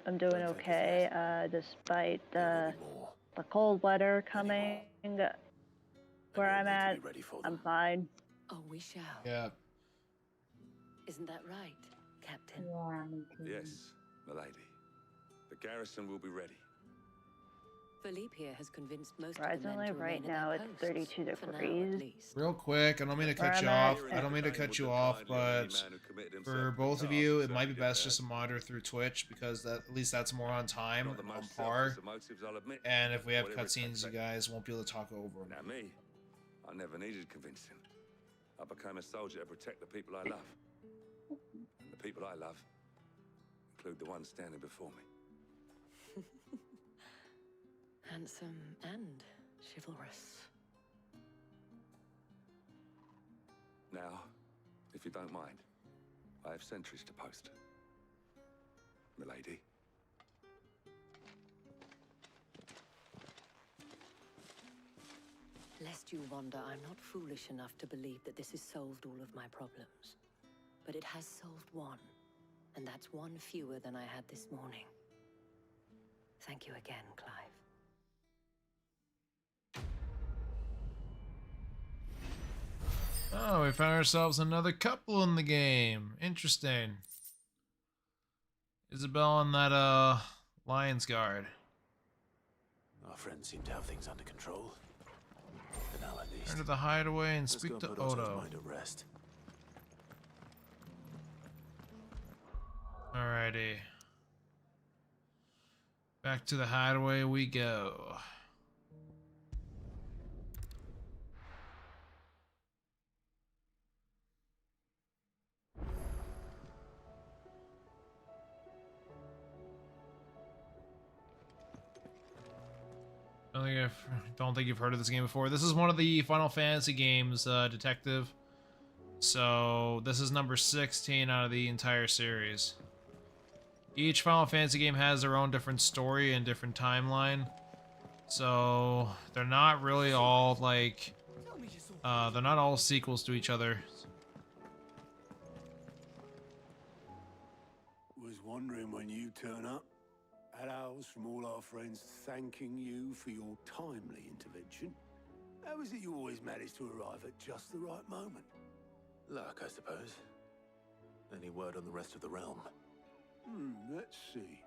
I'm doing okay. Despite the cold weather coming where I'm at, I'm fine. Oh, we shall. Yeah. Isn't that right, Captain? Yes, milady. The garrison will be ready. Philippe here has convinced most Surprisingly, of the men to right remain now at it's their 32 posts, for now, degrees. at least. Real quick, I don't mean to cut you off. I don't mean to cut you off, but for both of you, it might be best just to monitor through Twitch because at least that's more on time, on par. And if we have cutscenes, you guys won't be able to talk over them. Now me, I never needed convincing. I became a soldier to protect the people I love. And the people I love include the ones standing before me. Handsome and chivalrous. Now, if you don't mind, I have sentries to post. Milady. Lest you wonder, I'm not foolish enough to believe that this has solved all of my problems. But it has solved one, and that's one fewer than I had this morning. Thank you again, Clive. Oh, we found ourselves another couple in the game. Interesting. Isabel and that, Lion's Guard. Our friends seem to have things under control. For now, at least. Turn to the hideaway and speak to Odo. Alrighty. Back to the hideaway we go. Don't think you've heard of this game before. This is one of the Final Fantasy games, Detective. So this is number 16 out of the entire series. Each Final Fantasy game has their own different story and different timeline. So they're not really all like, they're not all sequels to each other. Was wondering when you turn up. Had owls from all our friends thanking you for your timely intervention. How is it you always manage to arrive at just the right moment? Luck, I suppose. Any word on the rest of the realm? Let's see.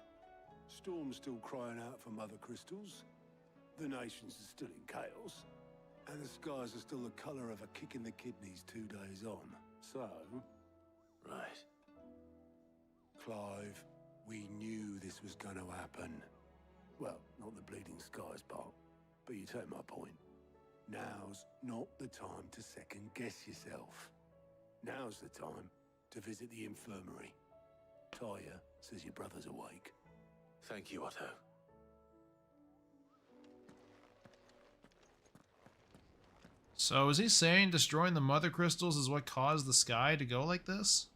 Storm's still crying out for mother crystals. The nations are still in chaos. And the skies are still the colour of a kick in the kidneys 2 days on. So... Right. Clive, we knew this was going to happen. Well, not the bleeding skies part, but you take my point. Now's not the time to second-guess yourself. Now's the time to visit the infirmary. Taya says your brother's awake. Thank you, Otto. So is he saying destroying the mother crystals is what caused the sky to go like this?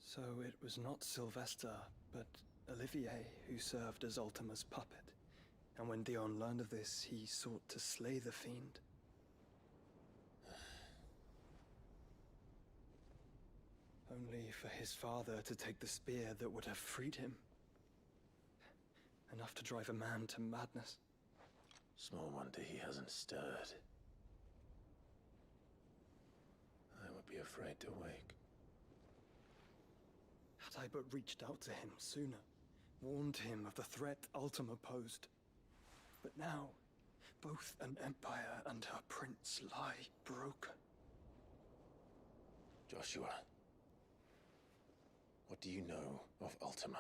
So it was not Sylvester, but Olivier who served as Ultima's puppet. And when Dion learned of this, he sought to slay the fiend. Only for his father to take the spear that would have freed him. Enough to drive a man to madness. Small wonder he hasn't stirred. I would be afraid to wake. Had I but reached out to him sooner, warned him of the threat Ultima posed. But now, both an empire and her prince lie broken. Joshua, what do you know of Ultima?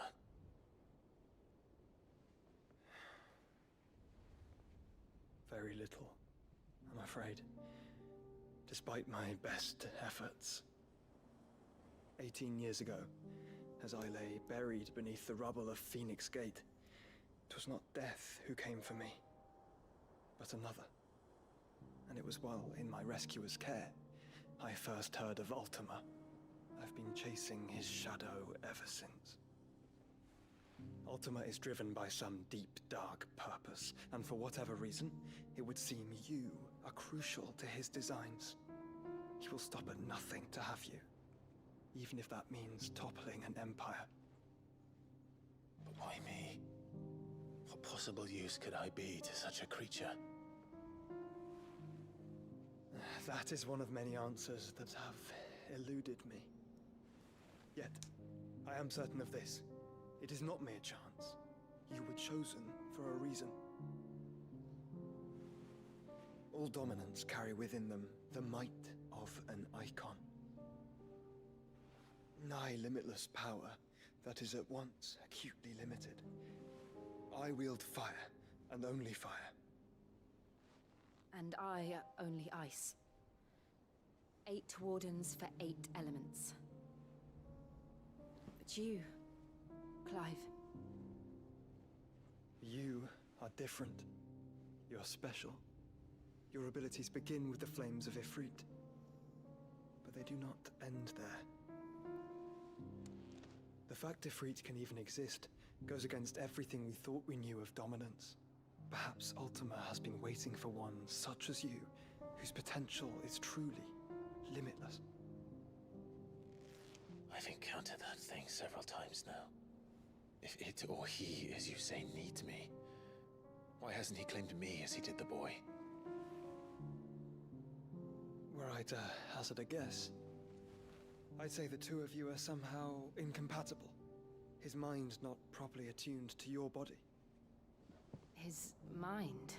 Very little, I'm afraid. Despite my best efforts. 18 years ago, as I lay buried beneath the rubble of Phoenix Gate, it was not death who came for me, but another. And it was while in my rescuer's care, I first heard of Ultima. I've been chasing his shadow ever since. Ultima is driven by some deep, dark purpose, and for whatever reason, it would seem you are crucial to his designs. He will stop at nothing to have you, even if that means toppling an empire. But why me? What possible use could I be to such a creature? That is one of many answers that have eluded me. Yet, I am certain of this. It is not mere chance. You were chosen for a reason. All dominants carry within them the might of an icon. Nigh limitless power that is at once acutely limited. I wield fire, and only fire. And I only ice. 8 wardens for 8 elements. But you, Clive. You are different. You're special. Your abilities begin with the flames of Ifrit. But they do not end there. The fact Ifrit can even exist goes against everything we thought we knew of dominance. Perhaps Ultima has been waiting for one such as you, whose potential is truly limitless. I've encountered that thing several times now. If it or he, as you say, needs me, why hasn't he claimed me as he did the boy? Were I to hazard a guess, I'd say the two of you are somehow incompatible. His mind not properly attuned to your body. His mind?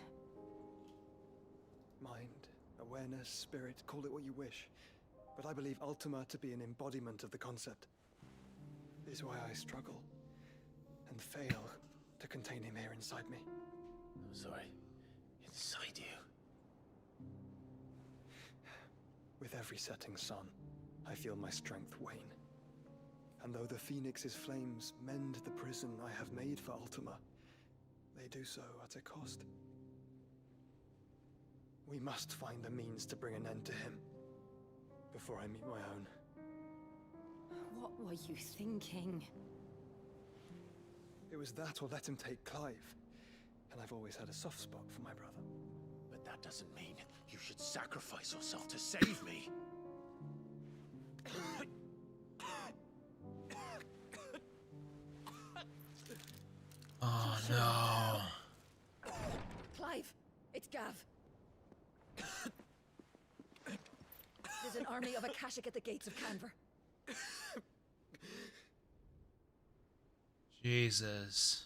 Mind, awareness, spirit, call it what you wish. But I believe Ultima to be an embodiment of the concept. It is why I struggle and fail to contain him here inside me. I'm sorry. Inside you? With every setting sun, I feel my strength wane. And though the Phoenix's flames mend the prison I have made for Ultima, they do so at a cost. We must find a means to bring an end to him before I meet my own. What were you thinking? It was that or let him take Clive. And I've always had a soft spot for my brother. But that doesn't mean you should sacrifice yourself to save me. Oh no. Clive, it's Gav. There's an army of Akashic at the gates of Canver. Jesus.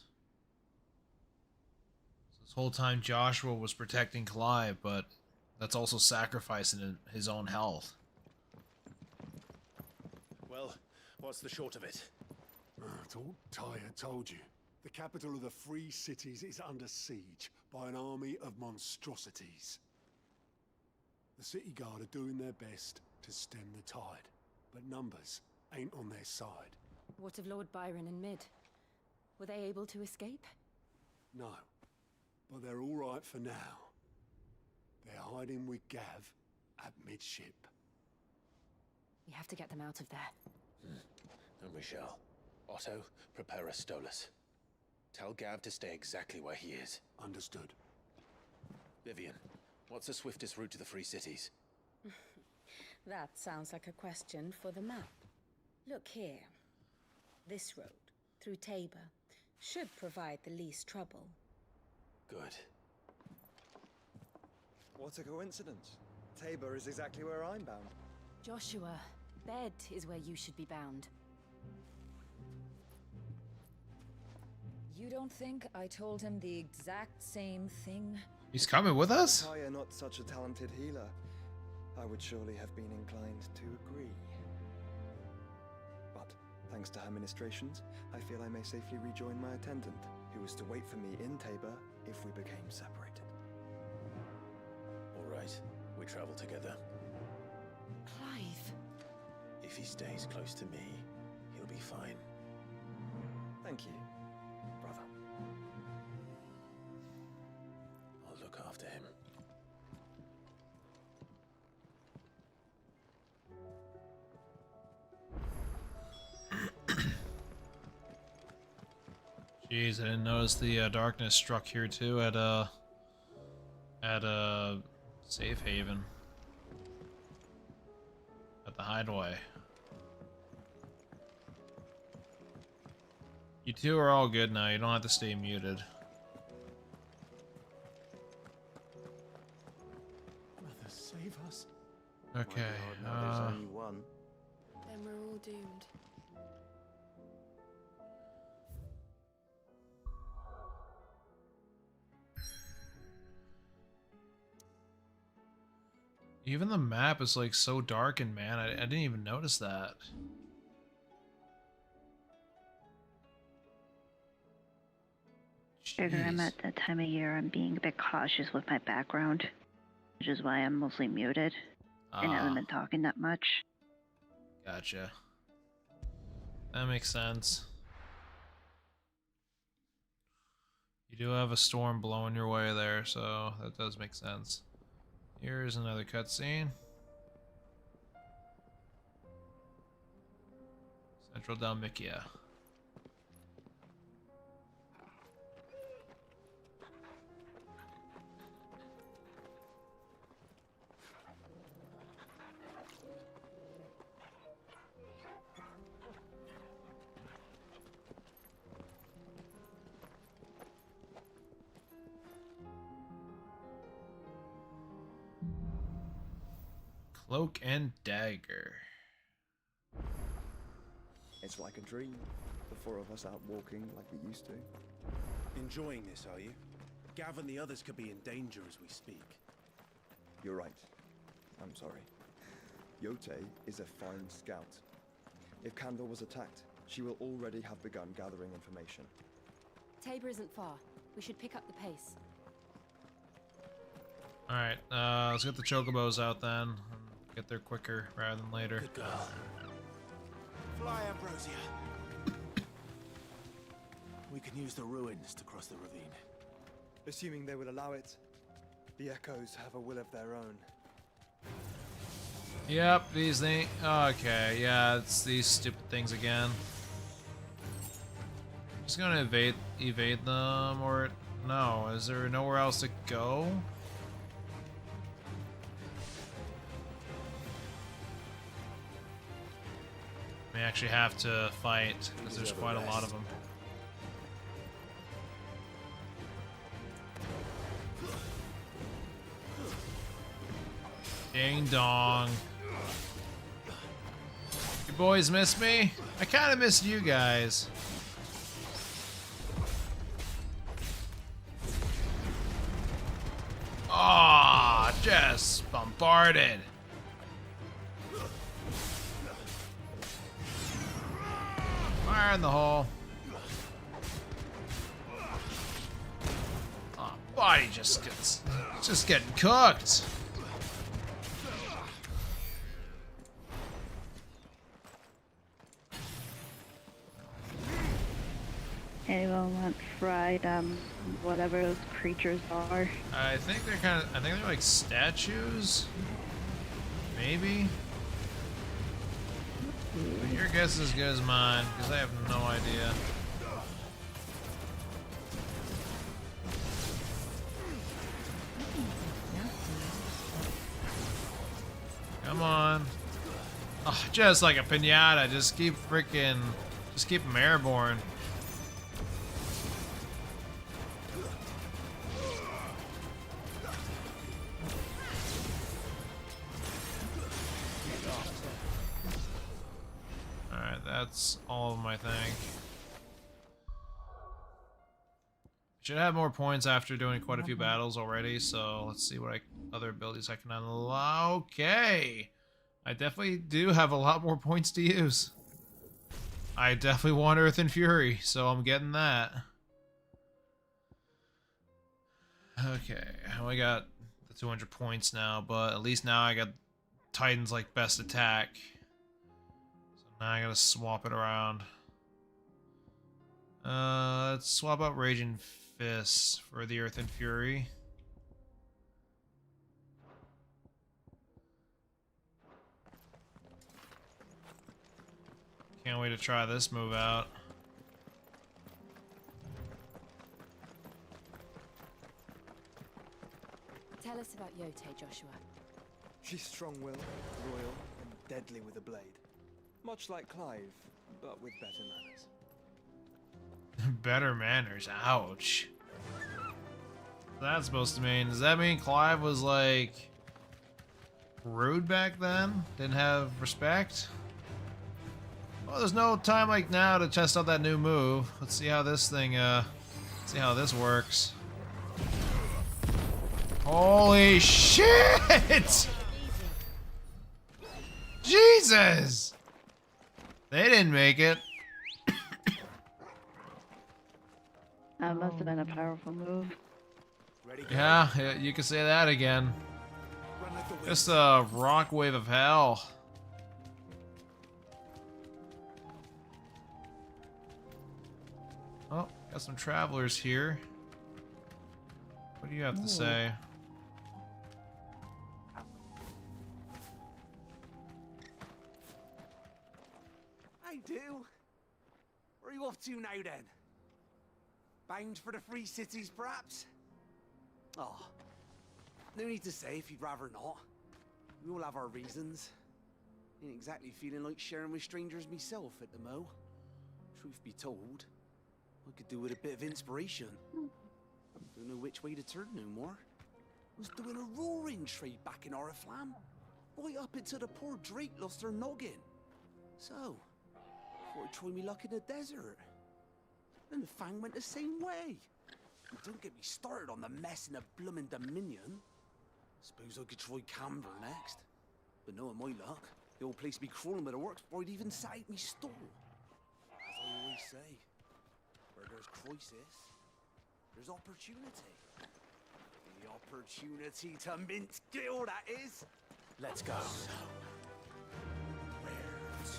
This whole time Joshua was protecting Clive, but that's also sacrificing his own health. Well, what's the short of it? Tyre told you. The capital of the Free Cities is under siege by an army of monstrosities. The city guard are doing their best to stem the tide, but numbers ain't on their side. What of Lord Byron and Mid? Were they able to escape? No, but they're all right for now. They're hiding with Gav at midship. We have to get them out of there. And we shall. Otto, prepare a Stolas. Tell Gav to stay exactly where he is. Understood. Vivian, what's the swiftest route to the Free Cities? That sounds like a question for the map. Look here. This road, through Tabor, should provide the least trouble. Good. What a coincidence. Tabor is exactly where I'm bound. Joshua, Bed is where you should be bound. You don't think I told him the exact same thing? He's coming with us? Tyre not such a talented healer. I would surely have been inclined to agree. But, thanks to her ministrations, I feel I may safely rejoin my attendant, who was to wait for me in Tabor if we became separated. All right, we travel together. Clive. If he stays close to me, he'll be fine. Thank you, brother. I'll look after him. Jeez, I didn't notice the darkness struck here too at safe haven. At the hideaway. You two are all good now, you don't have to stay muted. Mother, save us. Okay, There's only one. Then we're all doomed. even the map is like so dark, and man, I didn't even notice that. Figure I'm at that time of year I'm being a bit cautious with my background, which is why I'm mostly muted and haven't been talking that much. Gotcha. That makes sense. You do have a storm blowing your way there, so that does make sense. Here's another cutscene. Central Dalmikia. Cloak and Dagger. It's like a dream. The four of us out walking like we used to. Enjoying this, are you? Gav and the others could be in danger as we speak. You're right. I'm sorry. Yote is a fine scout. If Kandor was attacked, she will already have begun gathering information. Tabor isn't far. We should pick up the pace. Alright, let's get the chocobos out then. Get there quicker rather than later. Good girl. Fly, Ambrosia. We can use the ruins to cross the ravine. Assuming they will allow it, the Echoes have a will of their own. Yep, these things. Okay, yeah, it's these stupid things again. Just gonna evade them, or no? Is there nowhere else to go? We actually have to fight because there's quite a lot of them. Ding dong. You boys miss me? I kind of missed you guys. Yes, bombarded. Fire in the hole. Oh, body just getting cooked. Anyone want fried, whatever those creatures are? I think they're like statues. Maybe. But your guess is as good as mine, because I have no idea. Come on. Oh, just like a pinata, just keep them airborne. That's all of them, I think. Should have more points after doing quite a few battles already, so let's see what other abilities I can unlock. Okay! I definitely do have a lot more points to use. I definitely want Earth and Fury, so I'm getting that. Okay, I only got the 200 points now, but at least now I got Titan's like best attack. Now I gotta swap it around. Let's swap out Raging Fists for the Earth and Fury. Can't wait to try this move out. Tell us about Yote, Joshua. She's strong-willed, loyal, and deadly with a blade. Much like Clive, but with better manners. Better manners, ouch. What's that supposed to mean? Does that mean Clive was like rude back then? Didn't have respect? Well, there's no time like now to test out that new move. Let's see how this thing, see how this works. Holy shit! Jesus! They didn't make it. That must have been a powerful move. Yeah, you can say that again. Just a rock wave of hell. Oh, got some travelers here. What do you have to say? I do. Where are you off to now then? Bound for the Free Cities, perhaps? Oh, no need to say if you'd rather not. We all have our reasons. Ain't exactly feeling like sharing with strangers myself at the mo. Truth be told, I could do with a bit of inspiration. Don't know which way to turn no more. Was doing a roaring trade back in Oriflamme. Right up until the poor Drake lost her noggin. So, thought I'd try me luck in the desert. And the Fang went the same way. And don't get me started on the mess in the bloomin' Dominion. Suppose I could try Camber next. But knowing my luck, the old place be crawling with the works before I'd even sat out me stall. As I always say, where there's crisis, there's opportunity. The opportunity to mince gill, that is. Let's go. So, where to?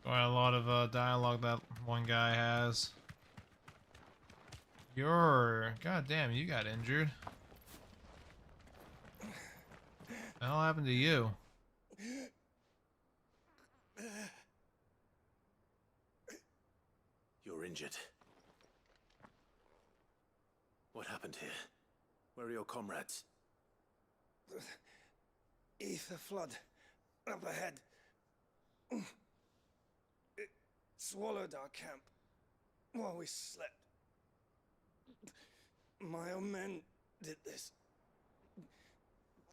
Quite a lot of dialogue that one guy has. Goddamn, you got injured. What the hell happened to you? You're injured. What happened here? Where are your comrades? Ether flood up ahead. It swallowed our camp while we slept. My own men did this.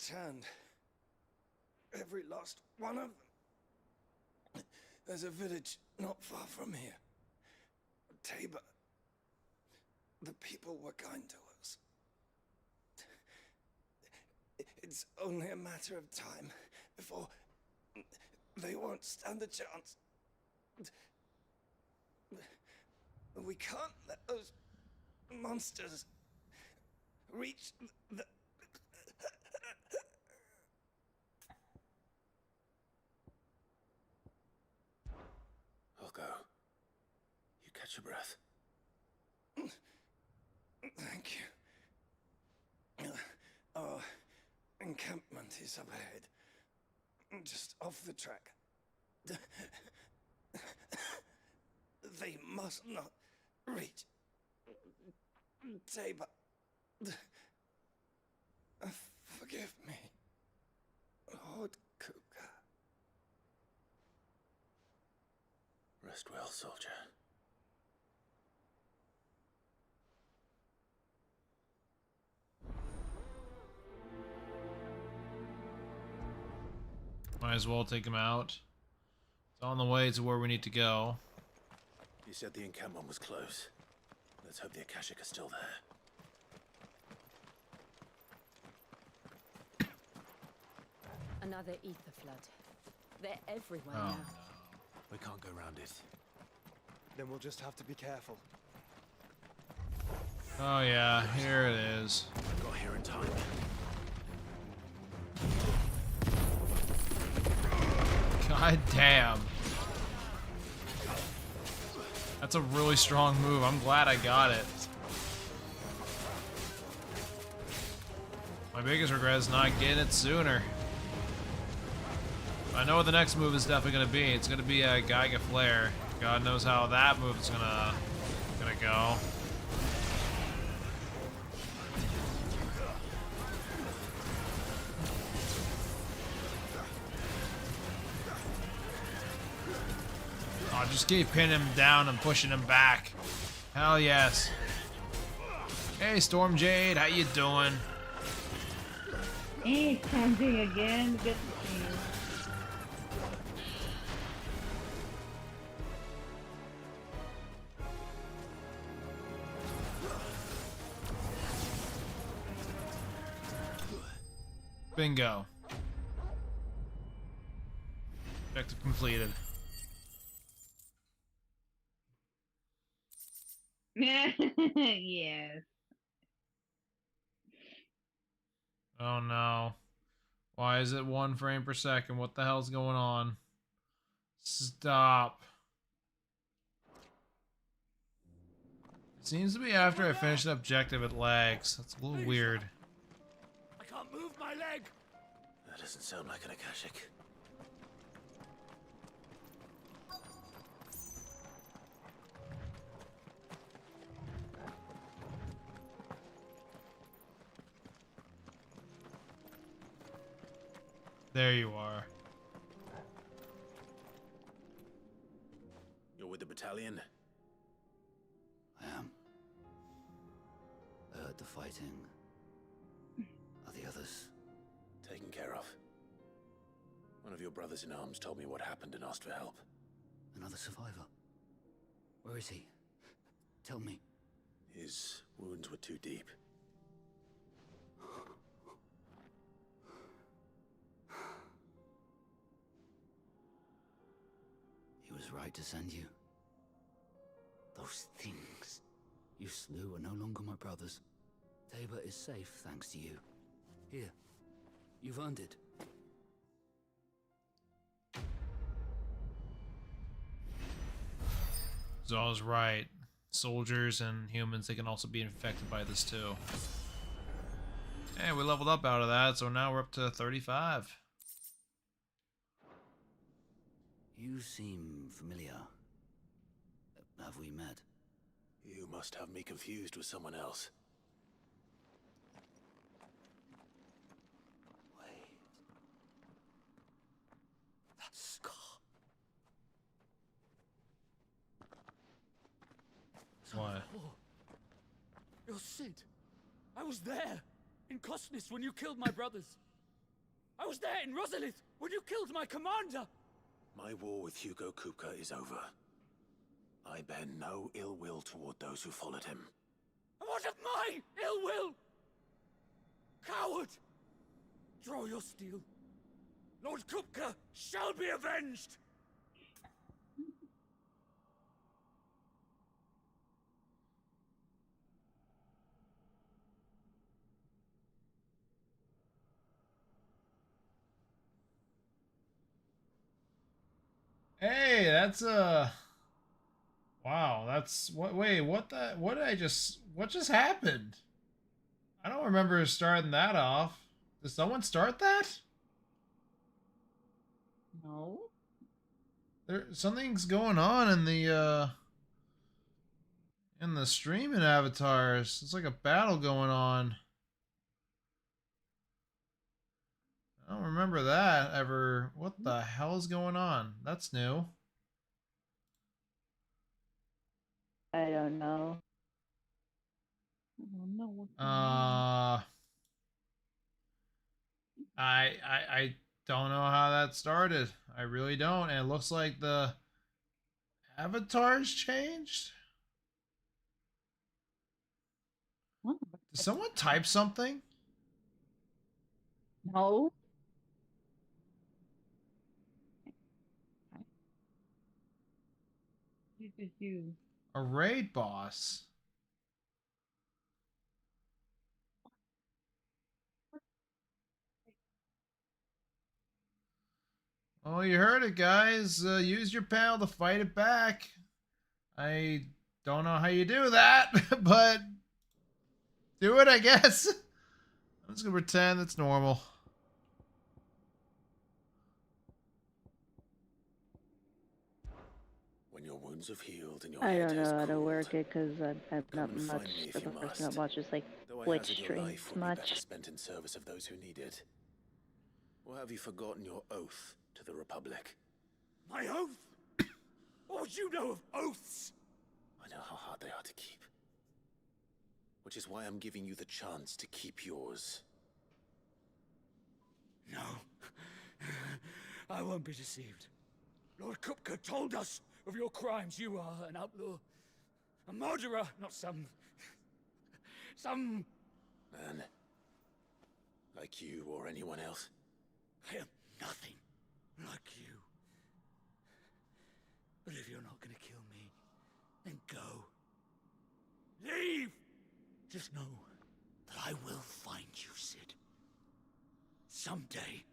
Turned every last one of them. There's a village not far from here. Tabor. The people were kind to us. It's only a matter of time before they won't stand a chance. We can't let those monsters reach the... I'll go. You catch your breath. Thank you. Our encampment is up ahead, just off the track. They must not reach Tabor. Forgive me, Lord Kuka. Rest well, soldier. Might as well take him out. It's on the way to where we need to go. You said the encampment was close. Let's hope the Akashic are still there. Another ether flood. They're everywhere Oh. now. We can't go around it. Then we'll just have to be careful. Oh yeah, here it is. Got here in time. God damn. That's a really strong move. I'm glad I got it. My biggest regret is not getting it sooner. I know what the next move is definitely going to be. It's going to be a Geiga Flare. God knows how that move is gonna go. Oh, just keep pinning him down and pushing him back. Hell yes. Hey, Storm Jade, how you doing? Hey, something again. Good to see you. Bingo. Objective completed. Yes. Oh no. Why is it 1 frame per second? What the hell's going on? Stop. Seems to be after I finish an objective it lags. That's a little weird. I can't move my leg. That doesn't sound like an Akashic. There you are. You're with the battalion? I am. I heard the fighting. Are the others? Taken care of. One of your brothers in arms told me what happened and asked for help. Another survivor? Where is he? Tell me. His wounds were too deep. He was right to send you. Those things you slew are no longer my brothers. Tabor is safe thanks to you. Here, you've earned it. Zal's right. Soldiers and humans, they can also be infected by this too. Hey, we leveled up out of that, so now we're up to 35. You seem familiar. Have we met? You must have me confused with someone else. Wait. That scar. What? You're Sid. I was there in Kosnis when you killed my brothers. I was there in Rosalith when you killed my commander. My war with Hugo Kupka is over. I bear no ill will toward those who followed him. And what of my ill will? Coward! Draw your steel. Lord Kupka shall be avenged! Hey, that's wow, that's what wait, what just happened? I don't remember starting that off. Did someone start that? No. Something's going on in the streaming avatars. It's like a battle going on. I don't remember that ever. What the hell is going on? That's new. I don't know. I don't know what's going I don't know how that started. I really don't. And it looks like the avatars changed. on. Did someone type something? No. This is you. A raid boss. Oh, you heard it, guys. Use your panel to fight it back. I don't know how you do that, but do it, I guess. I'm just gonna pretend it's normal. When your wounds have healed and your I head don't has know how to cooled, work it because I'm not and much find me if of you a person that must. watches like Though I Twitch hazard your streams life would be better much. spent in service of those who need it. Or have you forgotten your oath to the Republic? My oath? What would you know of oaths? I know how hard they are to keep. Which is why I'm giving you the chance to keep yours. No. I won't be deceived. Lord Kupka told us of your crimes. You are an outlaw. A murderer, not some Man. Like you or anyone else. I am nothing like you. But if you're not gonna kill me, then go. Leave! Just know that I will find you, Sid. Someday.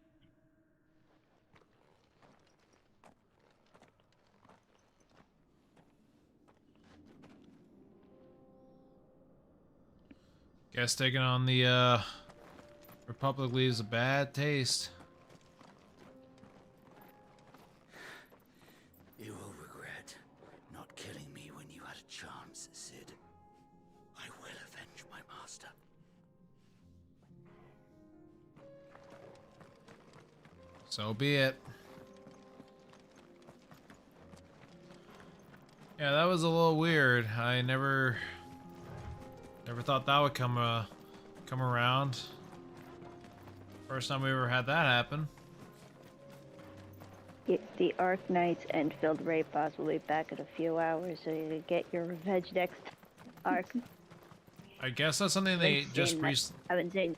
Guess taking on the Republic leaves a bad taste. You will regret not killing me when you had a chance, Sid. I will avenge my master. So be it. Yeah, that was a little weird. I never thought that would come around. First time we ever had that happen. The Arc Knights and Field Raid boss will be back in a few hours, so you can get your revenge next arc. I guess that's something they just haven't seen.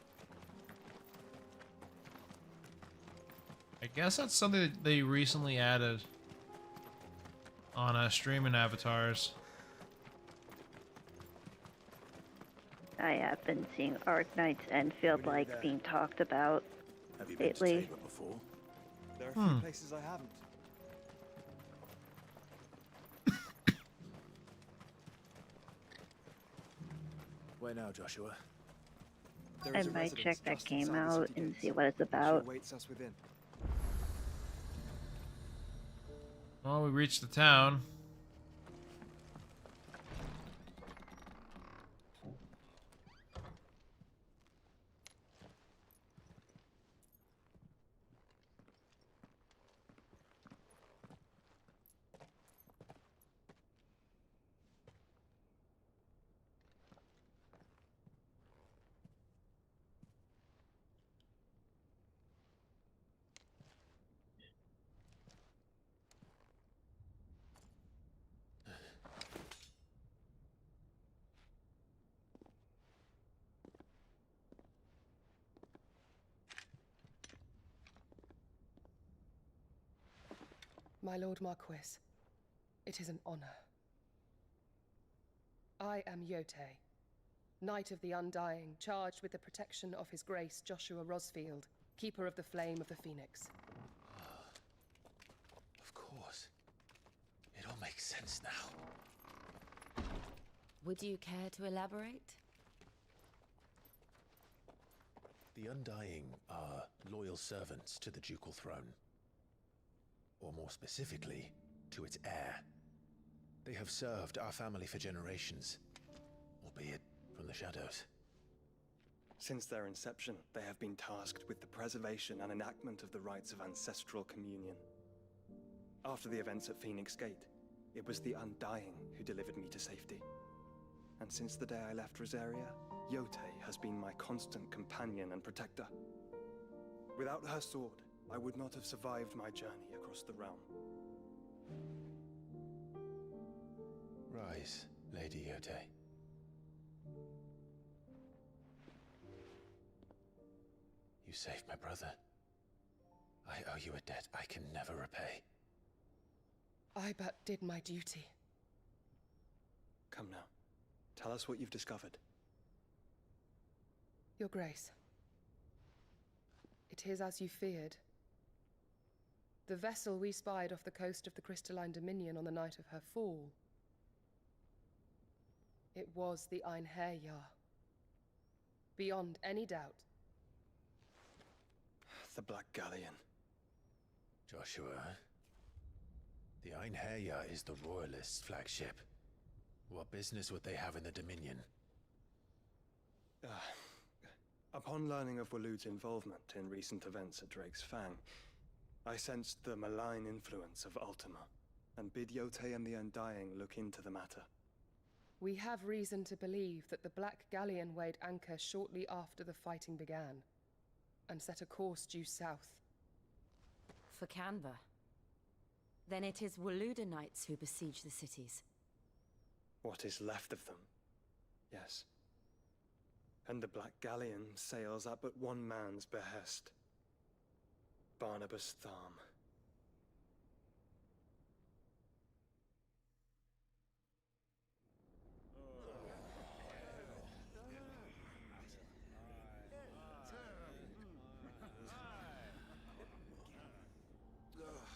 I guess that's something that they recently added on streaming avatars. I have been seeing Arc Knights and Field Lights being talked about Have you been to lately. Tabor before? There are a few places I haven't. Where now, Joshua? There I is a might residence check that just game inside the out city and gates. see what it's She about. awaits us within. Well, we reached the town. My Lord Marquis, it is an honor. I am Yote, Knight of the Undying, charged with the protection of His Grace Joshua Rosfield, Keeper of the Flame of the Phoenix. Of course. It all makes sense now. Would you care to elaborate? The Undying are loyal servants to the ducal throne. Or more specifically, to its heir. They have served our family for generations, albeit from the shadows. Since their inception, they have been tasked with the preservation and enactment of the rites of ancestral communion. After the events at Phoenix Gate, it was the Undying who delivered me to safety. And since the day I left Rosaria, Yote has been my constant companion and protector. Without her sword, I would not have survived my journey across the realm. Rise, Lady Yote. You saved my brother. I owe you a debt I can never repay. I but did my duty. Come now. Tell us what you've discovered. Your Grace. It is as you feared. The vessel we spied off the coast of the Crystalline Dominion on the night of her fall. It was the Einherjar. Beyond any doubt. The Black Galleon. Joshua, the Einherjar is the Royalists' flagship. What business would they have in the Dominion? Upon learning of Waloed's involvement in recent events at Drake's Fang, I sensed the malign influence of Ultima, and bid Yote and the Undying look into the matter. We have reason to believe that the Black Galleon weighed anchor shortly after the fighting began, and set a course due south. For Canva. Then it is Waloed knights who besiege the cities. What is left of them? Yes. And the Black Galleon sails at but one man's behest. Barnabas Tharm.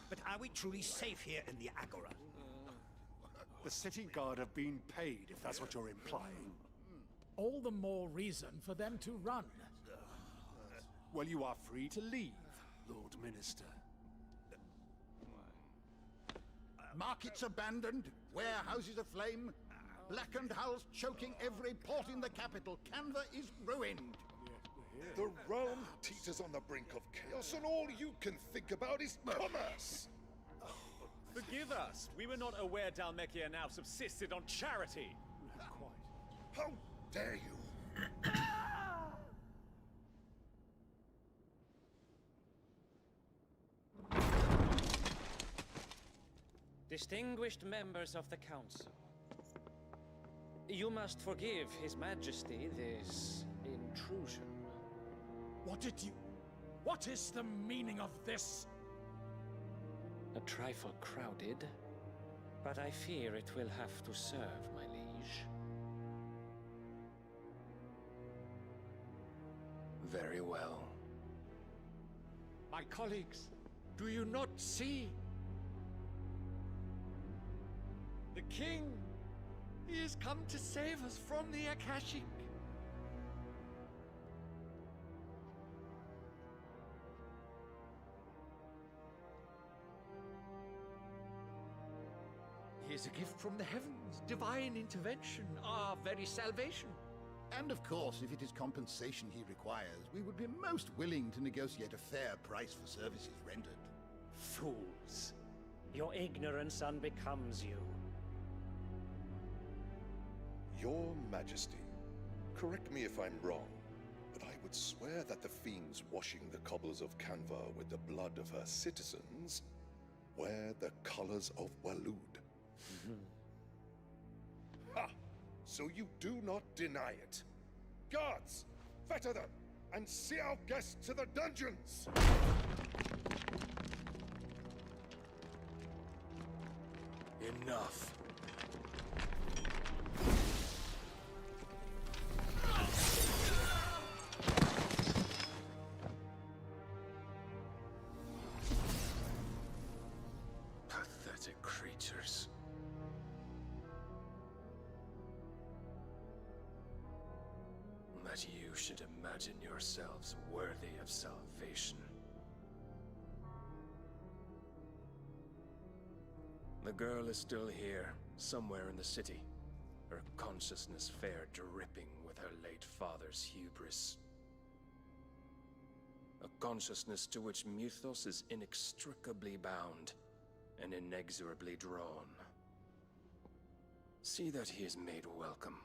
But are we truly safe here in the Agora? The city guard have been paid, if that's what you're implying. All the more reason for them to run. Well, you are free to leave, Lord Minister. Markets abandoned, warehouses aflame, blackened hulls choking every port in the capital. Canva is ruined. The realm teeters on the brink of chaos, and all you can think about is commerce! Forgive us. We were not aware Dalmekia now subsisted on charity. How dare you! Distinguished members of the Council, you must forgive His Majesty this intrusion. What is the meaning of this? A trifle crowded, but I fear it will have to serve, my liege. Very well. My colleagues, do you not see? The king, he has come to save us from the Akashic. He is a gift from the heavens, divine intervention, our very salvation. And of course, if it is compensation he requires, we would be most willing to negotiate a fair price for services rendered. Fools. Your ignorance unbecomes you. Your Majesty, correct me if I'm wrong, but I would swear that the fiends washing the cobbles of Canva with the blood of her citizens wear the colors of Waloed. Ha! So you do not deny it. Guards, fetter them, and see our guests to the dungeons! Enough. Pathetic creatures. That you should imagine yourselves worthy of salvation. The girl is still here, somewhere in the city. Her consciousness fair dripping with her late father's hubris. A consciousness to which Mythos is inextricably bound and inexorably drawn. See that he is made welcome.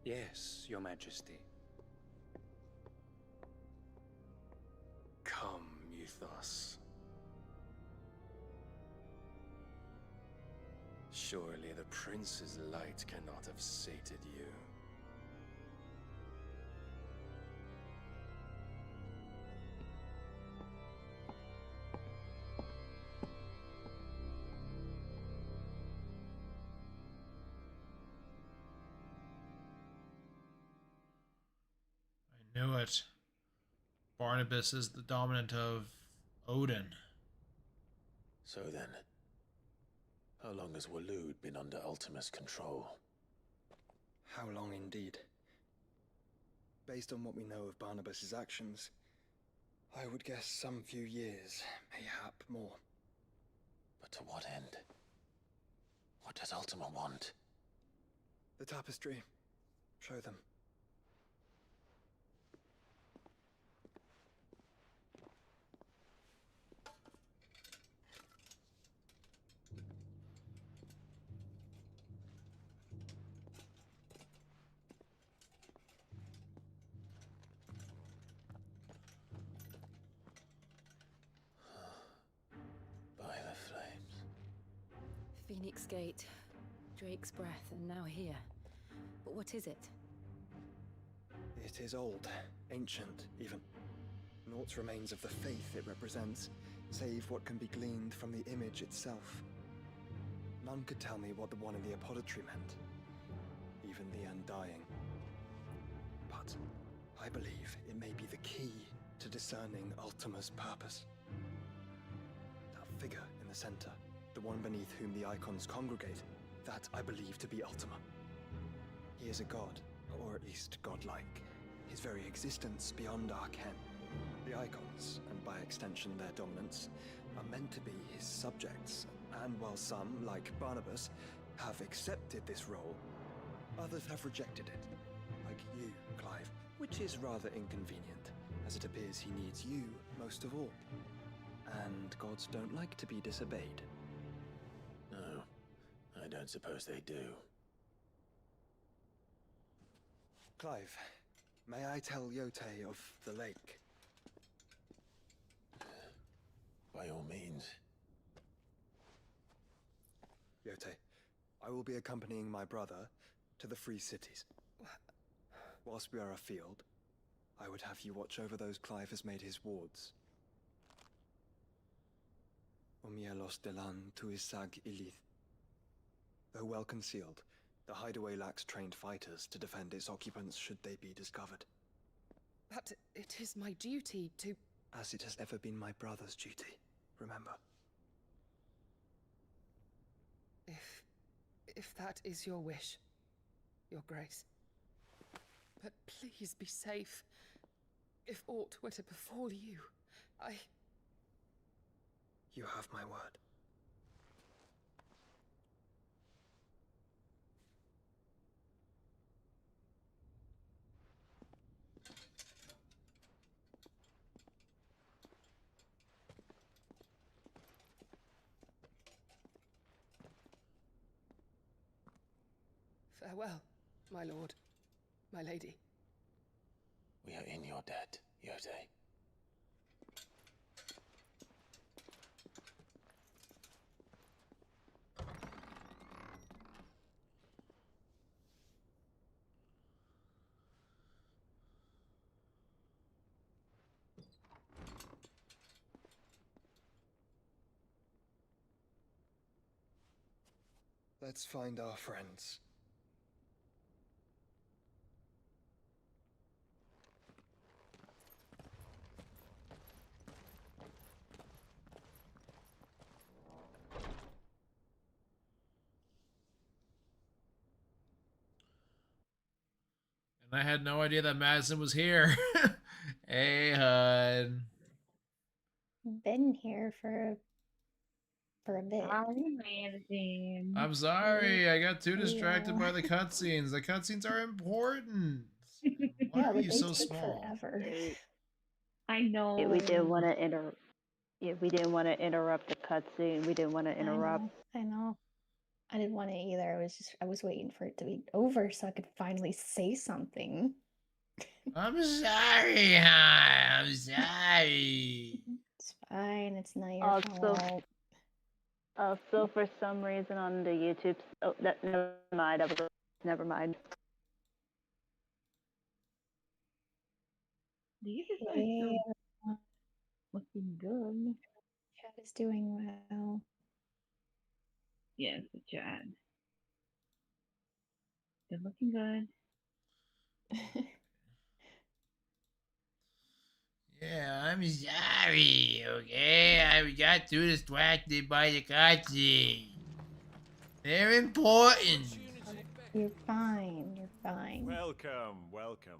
Yes, Your Majesty. Come, Mythos. Surely the prince's light cannot have sated you. I knew it. Barnabas is the dominant of Odin. So then, how long has Waloed been under Ultima's control? How long indeed? Based on what we know of Barnabas's actions, I would guess some few years, mayhap more. But to what end? What does Ultima want? The tapestry. Show them. By the flames. Phoenix Gate, Drake's Breath, and now here. But what is it? It is old, ancient even. Naught remains of the faith it represents, save what can be gleaned from the image itself. None could tell me what the one in the apothecary meant, even the Undying. But I believe it may be the key to discerning Ultima's purpose. That figure in the center, the one beneath whom the icons congregate, that I believe to be Ultima. He is a god, or at least godlike. His very existence beyond our ken. The icons, and by extension their dominance, are meant to be his subjects, and while some, like Barnabas, have accepted this role, others have rejected it. Like you, Clive, which is rather inconvenient, as it appears he needs you most of all. And gods don't like to be disobeyed. No, I don't suppose they do. Clive, may I tell Yote of the lake? By all means. Yote, I will be accompanying my brother to the Free Cities. Whilst we are afield, I would have you watch over those Clive has made his wards. Omielos delan tuisag ilith. Though well concealed, the hideaway lacks trained fighters to defend its occupants should they be discovered. But it is my duty to... As it has ever been my brother's duty, remember. If that is your wish, Your Grace. But please be safe. If aught were to befall you, You have my word. Farewell, my lord, my lady. We are in your debt, Yote. Let's find our friends. And I had no idea that Madison was here. Hey, hun. Been here for a bit. I'm sorry, I got too distracted by the cutscenes. The cutscenes are important. Why Yeah, are but you they so took small? forever. I know. Yeah, we didn't want to interrupt the cutscene. We didn't want to interrupt. I know. I didn't want it either. I was waiting for it to be over so I could finally say something. I'm sorry, hon. I'm sorry. It's fine. It's not your fault. Also, for some reason on the YouTube, never mind. Never mind. These are still looking good. Chat is doing well. Yes, the chat. They're looking good. Yeah, I'm sorry, okay? I got too distracted by the cutscene. They're important. You're fine. You're fine. Welcome, welcome.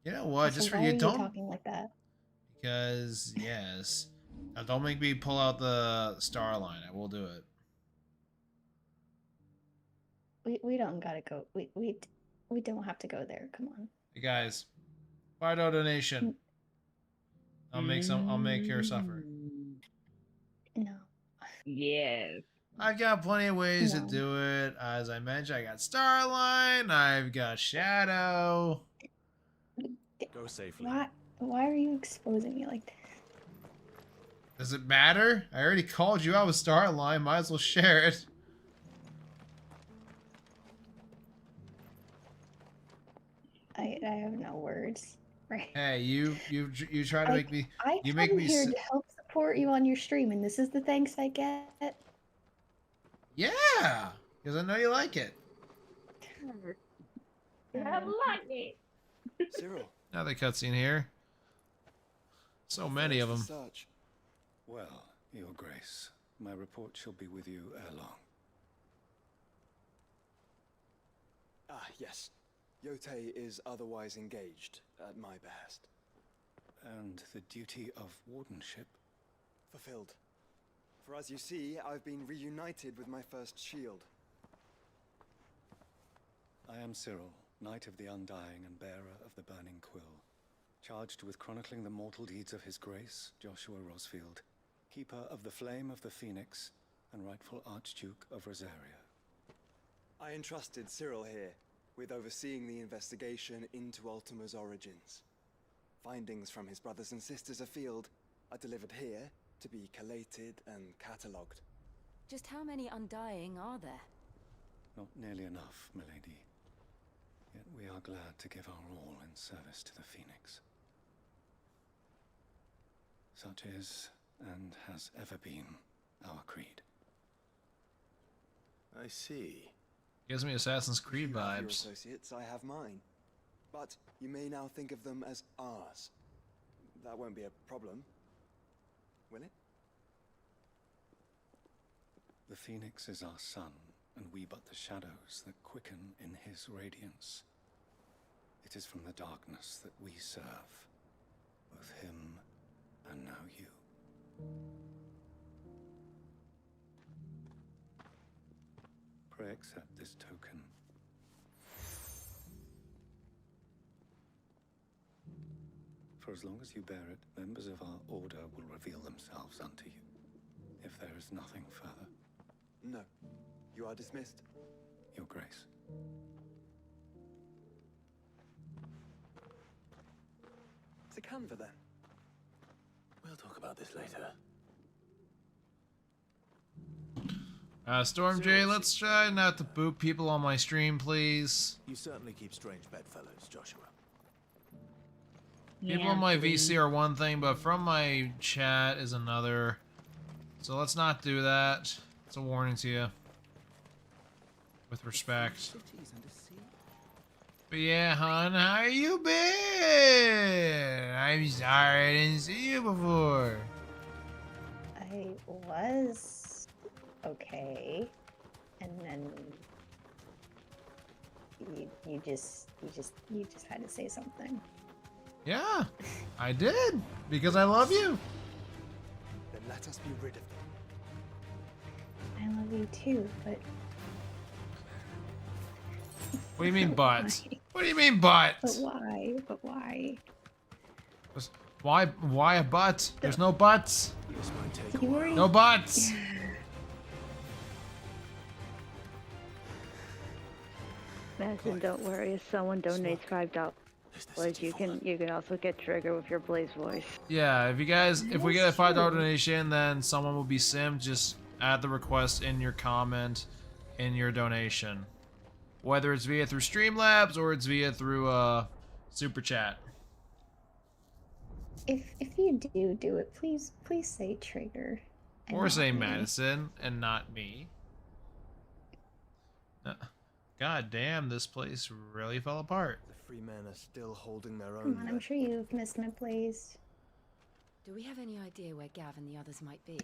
You know what? Also, Just for why you, are don't. talking like that? Because, yes. Now, don't make me pull out the star line. I will do it. We don't gotta go. We don't have to go there. Come on. Hey, guys. $5 donation. I'll make her suffer. No. Yes. I've got plenty of ways to do it. As I mentioned, I got Starline. I've got Shadow. Go safely. Why are you exposing me like this? Does it matter? I already called you out with Starline. Might as well share it. I have no words. Right. Hey, you try to make me. You make I'm me. here to help support you on your stream, and this is the thanks I get. Yeah, because I know you like it. I like it. Cyril. Another cutscene here. So many of them. Such. Well, Your Grace, my report shall be with you ere long. Ah, yes. Yotei is otherwise engaged at my behest. And the duty of wardenship? Fulfilled. For as you see, I've been reunited with my first shield. I am Cyril, Knight of the Undying and bearer of the Burning Quill, charged with chronicling the mortal deeds of His Grace, Joshua Rosfield, keeper of the Flame of the Phoenix and rightful Archduke of Rosaria. I entrusted Cyril here with overseeing the investigation into Ultima's origins. Findings from his brothers and sisters afield are delivered here to be collated and catalogued. Just how many Undying are there? Not nearly enough, milady. Yet we are glad to give our all in service to the Phoenix. Such is, and has ever been, our creed. I see. Gives me Assassin's Creed You have your vibes. associates, I have mine. But you may now think of them as ours. That won't be a problem, will it? The Phoenix is our sun, and we but the shadows that quicken in his radiance. It is from the darkness that we serve, both him and now you. Pray accept this token. For as long as you bear it, members of our order will reveal themselves unto you, if there is nothing further. No. You are dismissed. Your Grace. To Canva, then. We'll talk about this later. Storm J, let's try not to boot people on my stream, please. You certainly keep strange bedfellows, Joshua. People on my VC are one thing, but from my chat is another. So let's not do that. It's a warning to you. with respect. But yeah, hon, how you been? I'm sorry I didn't see you before. I was okay, and then you just had to say something. Yeah, I did because I love you. Then let us be rid of them. I love you too, but What do you mean, but? why? What do you mean, but? But why? But why? Why a but? There's no buts. No buts. Madison, don't worry. If someone donates $5, you can also get triggered with your Blaze voice. Yeah, if we get a $5 donation, then someone will be simmed. Just add the request in your comment, in your donation, whether it's via through Streamlabs or it's via through Super Chat. If you do it, please say Trigger. and Or not say me. Madison and not me. God damn, this place really fell apart. The free men are still holding their own. Come on, I'm sure you've missed my plays. Do we have any idea where Gav and the others might be?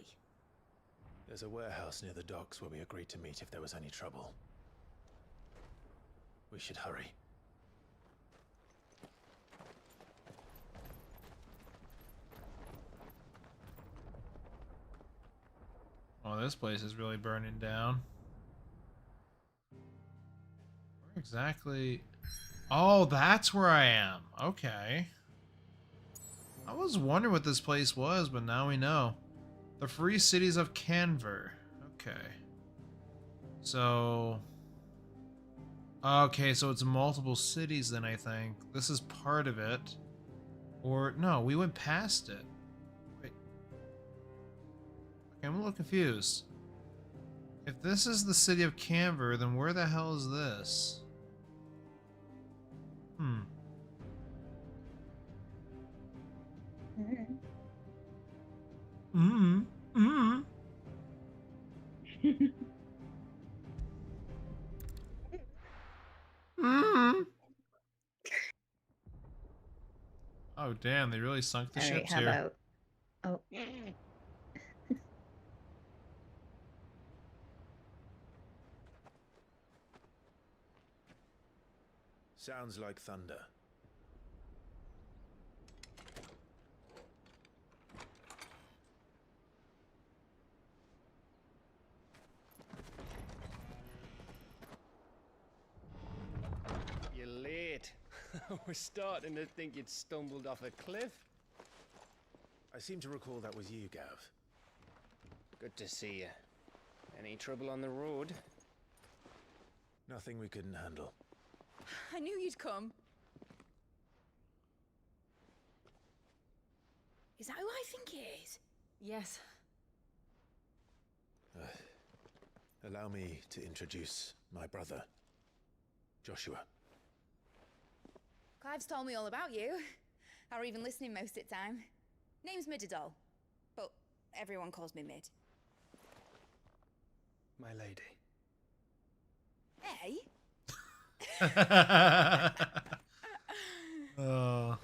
There's a warehouse near the docks where we agreed to meet if there was any trouble. We should hurry. Oh, this place is really burning down. Where exactly? Oh, that's where I am. Okay. I was wondering what this place was, but now we know. The Free Cities of Canver. Okay. So... Okay, so it's multiple cities then, I think. This is part of it. Or, no, we went past it. Wait. Okay, I'm a little confused. If this is the city of Canver, then where the hell is this? Hmm. Mm-hmm. Mm-hmm. Mm-hmm. Oh, damn, they really sunk the ships how here. about... Oh. Sounds like thunder. You're late. We're starting to think you'd stumbled off a cliff. I seem to recall that was you, Gav. Good to see you. Any trouble on the road? Nothing we couldn't handle. I knew you'd come. Is that who I think it is? Yes. Allow me to introduce my brother, Joshua. Clive's told me all about you. Or even listening most of the time. Name's Midadol, but everyone calls me Mid. My lady. Hey? Oh.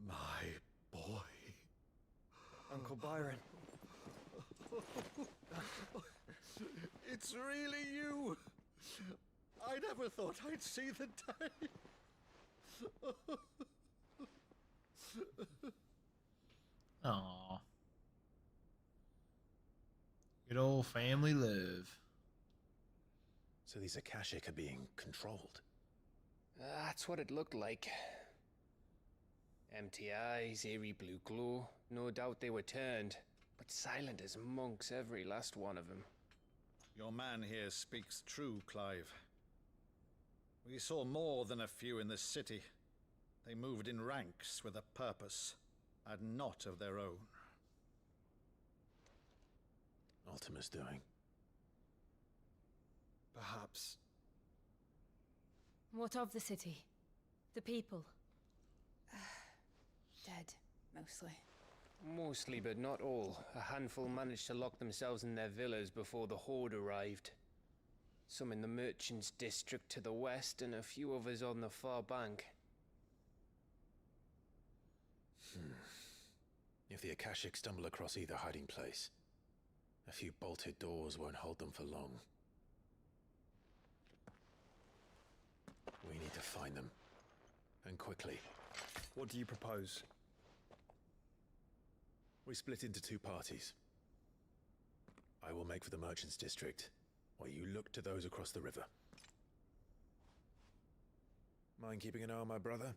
My boy. Uncle Byron. It's really you! I never thought I'd see the day. Aww. Good old family love. So these Akashic are being controlled. That's what it looked like. Empty eyes, eerie blue glow. No doubt they were turned, but silent as monks, every last one of them. Your man here speaks true, Clive. We saw more than a few in this city. They moved in ranks with a purpose, and not of their own. Ultima's doing. Perhaps. What of the city? The people. Dead, mostly. Mostly, but not all. A handful managed to lock themselves in their villas before the Horde arrived. Some in the Merchants District to the west, and a few others on the far bank. If the Akashic stumble across either hiding place, a few bolted doors won't hold them for long. We need to find them. And quickly. What do you propose? We split into two parties. I will make for the Merchants District, while you look to those across the river. Mind keeping an eye on my brother?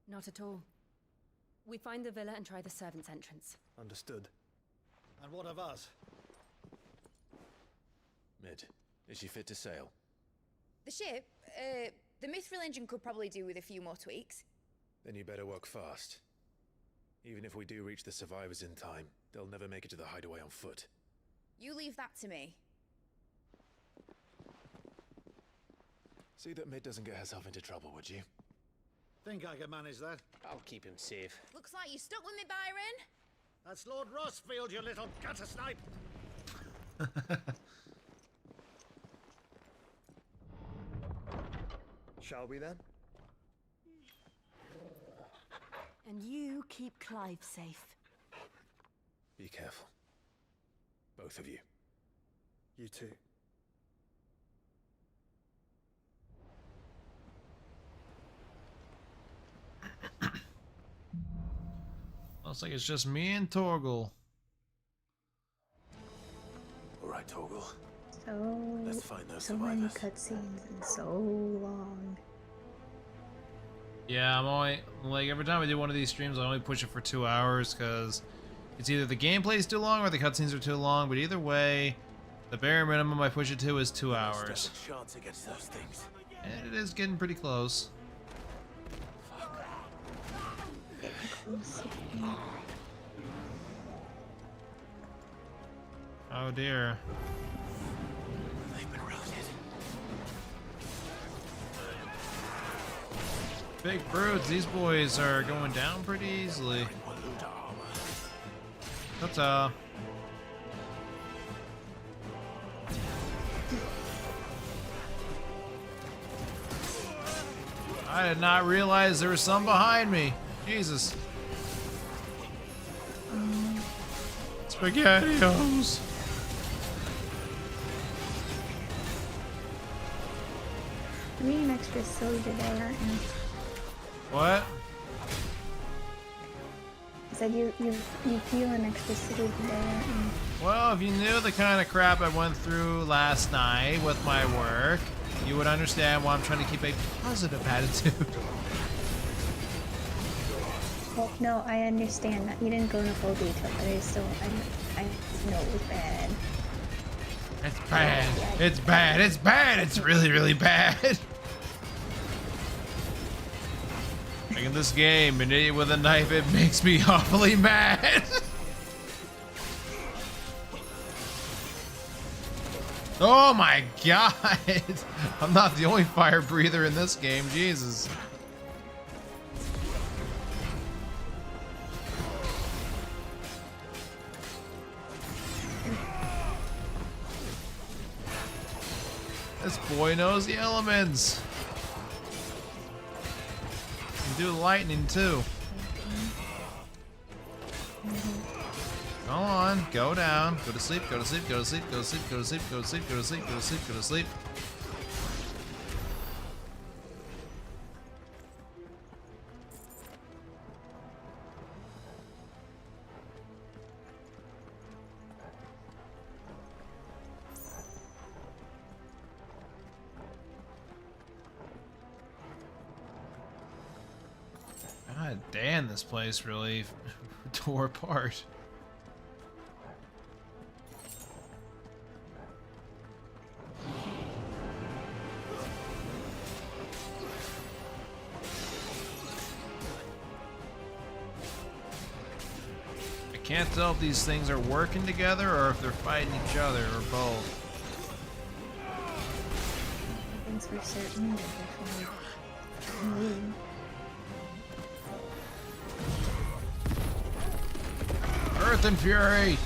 Not at all. We find the villa and try the servants' entrance. Understood. And what of us? Mid, is she fit to sail? The ship, the Mithril engine could probably do with a few more tweaks. Then you better work fast. Even if we do reach the survivors in time, they'll never make it to the hideaway on foot. You leave that to me. See that Mid doesn't get herself into trouble, would you? Think I can manage that? I'll keep him safe. Looks like you stuck with me, Byron. That's Lord Rossfield, you little gutter snipe! Shall we then? And you keep Clive safe. Be careful. Both of you. You too. Looks like it's just me and Torgal. Alright, Torgal. Let's find those so many survivors. cutscenes and so long. Yeah, I'm only, like, every time I do one of these streams, I only push it for 2 hours, because it's either the gameplay is too long or the cutscenes are too long, but either way, the bare minimum I push it to is 2 hours. Chance against those things. And it is getting pretty close. Oh dear. They've been routed. Big brutes, these boys are going down pretty easily. Ta-ta. I did not realize there was some behind me. Jesus. SpaghettiOs. You're being extra silly today, aren't you? What? I said you feeling extra silly today, aren't you? Well, if you knew the kind of crap I went through last night with my work, you would understand why I'm trying to keep a positive attitude. Well, no, I understand that. You didn't go into full detail, but I know it was bad. It's bad. It's bad. It's bad. It's really, really bad. Like in this game, an idiot with a knife, it makes me awfully mad. Oh my god! I'm not the only fire breather in this game, Jesus. This boy knows the elements. Can do lightning too. Go on, go down, go to sleep, go to sleep, go to sleep, go to sleep, go to sleep, go to sleep, go to sleep, go to sleep, go to sleep. God damn, this place really tore apart. I can't tell if these things are working together or if they're fighting each other or both. Things for certain, they're definitely Earth and Fury!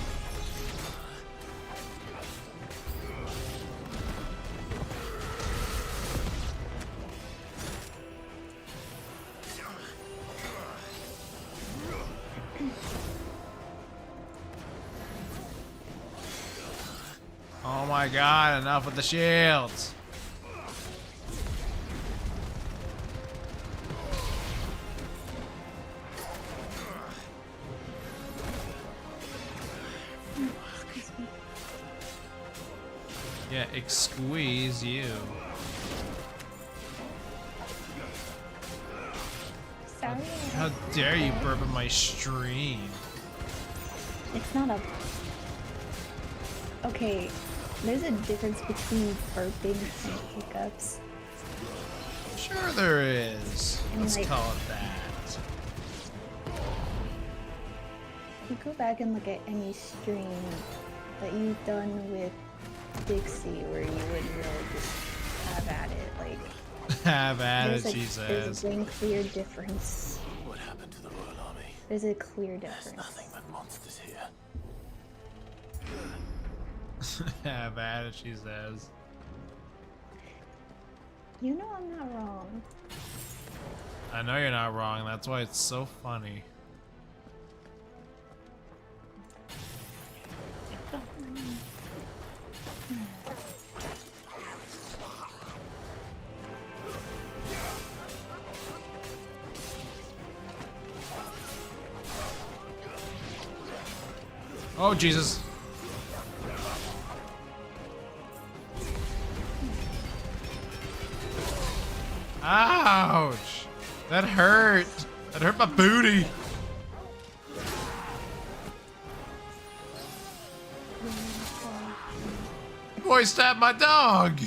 Oh my god, enough with the shields! Yeah, squeeze you. Sorry. How dare you burp in my stream? It's not a... Okay, there's a difference between burping and hiccups. Sure there is. And Let's like, call it that. If you go back and look at any stream that you've done with Dixie where you would really just have at it, like... Have at it, she There's says. a clear difference. What happened to the Royal Army? There's a clear difference. There's nothing but monsters here. Have at it, she says. You know I'm not wrong. I know you're not wrong, that's why it's so funny. Oh, Jesus. Ouch! That hurt! That hurt my booty! Boy stabbed my dog!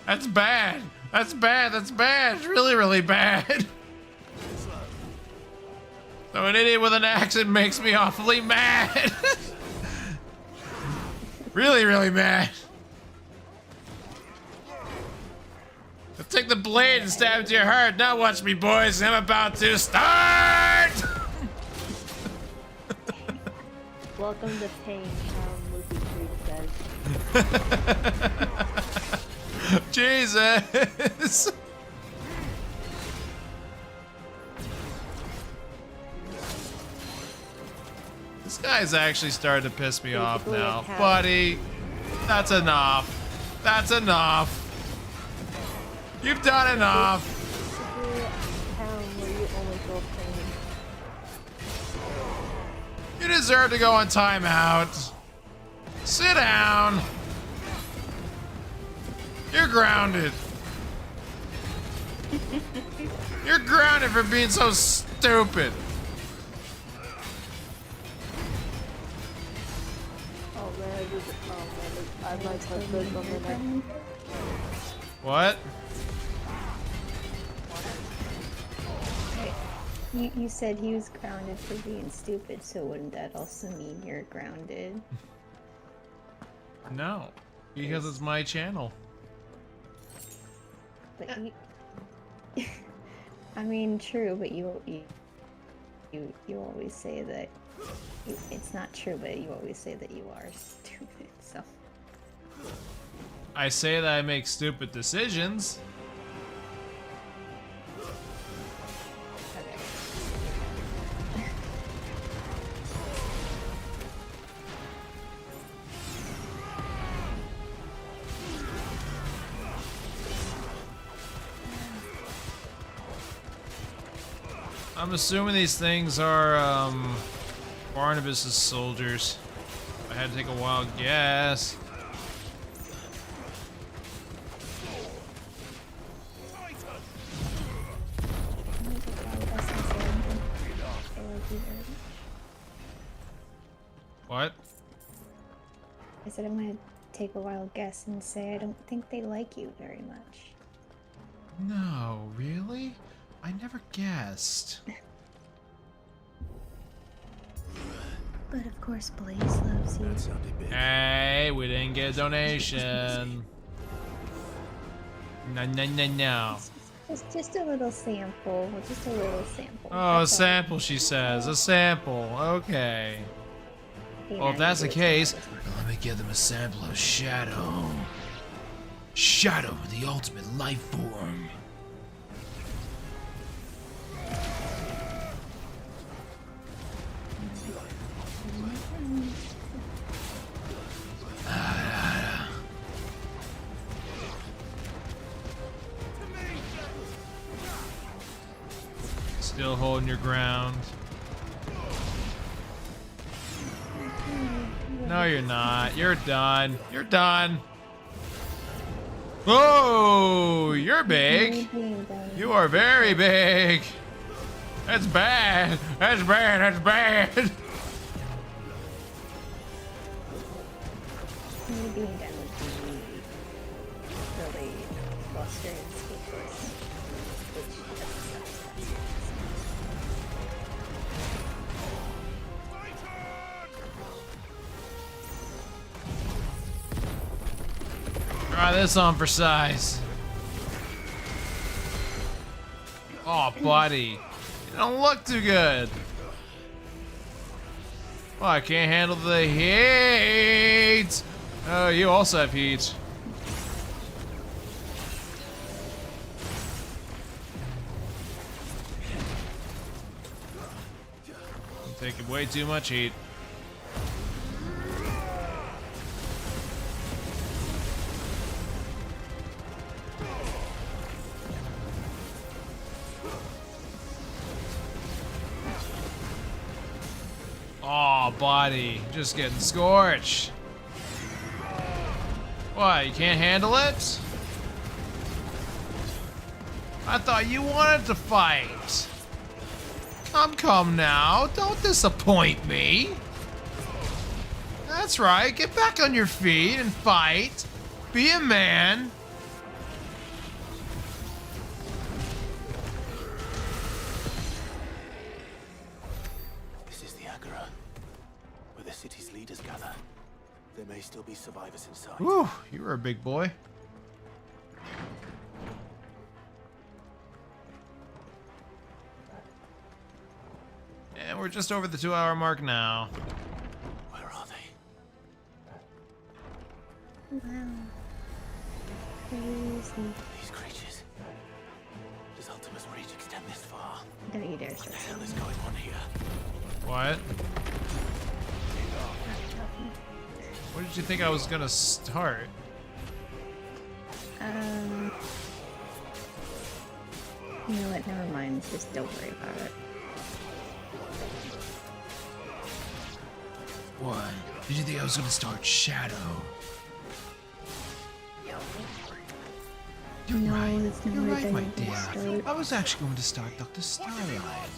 That's bad! That's bad! That's bad! It's really, really bad! So an idiot with an accent makes me awfully mad! Really, really mad! Let's take the blade and stab it to your heart. Now watch me, boys. I'm about to start! Welcome to pain, Lucy Creed says. Jesus! This guy's actually starting to piss me off now. Buddy, that's enough. That's enough. You've done enough. You deserve to go on timeout. Sit down. You're grounded. You're grounded for being so stupid. Oh man, I like my foot on the neck. What? You said he was grounded for being stupid, so wouldn't that also mean you're grounded? No, because it's my channel. But you, I mean, true, but you always say that it's not true, but you always say that you are stupid. So I say that I make stupid decisions. I'm assuming these things are Barnabas's soldiers. I had to take a wild guess. What? I said I'm gonna take a wild guess and say I don't think they like you very much. No, really? I never guessed. But of course Blaze loves you. Hey, we didn't get a donation. No, no, no, no. Just a little sample. Just a little sample. Oh, a That's all. sample, she says. A sample. Okay. Yeah, Well, if that's the you do case, sample. let me give them a sample of Shadow. Shadow, the ultimate life form. Still holding your ground. No, you're not. You're done. You're done. Whoa, you're big. You are very big. That's bad. That's bad. That's bad. Me being done would be really flustered and speechless. Try this on for size. Oh, buddy. You don't look too good. Oh, I can't handle the heat. Oh, you also have heat. I'm taking way too much heat. Oh, buddy, just getting scorched. What, you can't handle it? I thought you wanted to fight. Come now, don't disappoint me. That's right, get back on your feet and fight. Be a man. This is the Agora, where the city's leaders gather. There may still be survivors inside. Whew, you were a big boy. And we're just over the 2-hour mark now. Where are they? Wow. Crazy. These creatures. Does Ultima's reach extend this far? Don't you dare What start the hell is going on here? What? What did you think I was gonna start? You know what? Never mind. Just don't worry about it. What? Did you think I was gonna start Shadow? You're No, right. it's You're never right, been my a dear. start. I was actually going to start Dr. Starlight.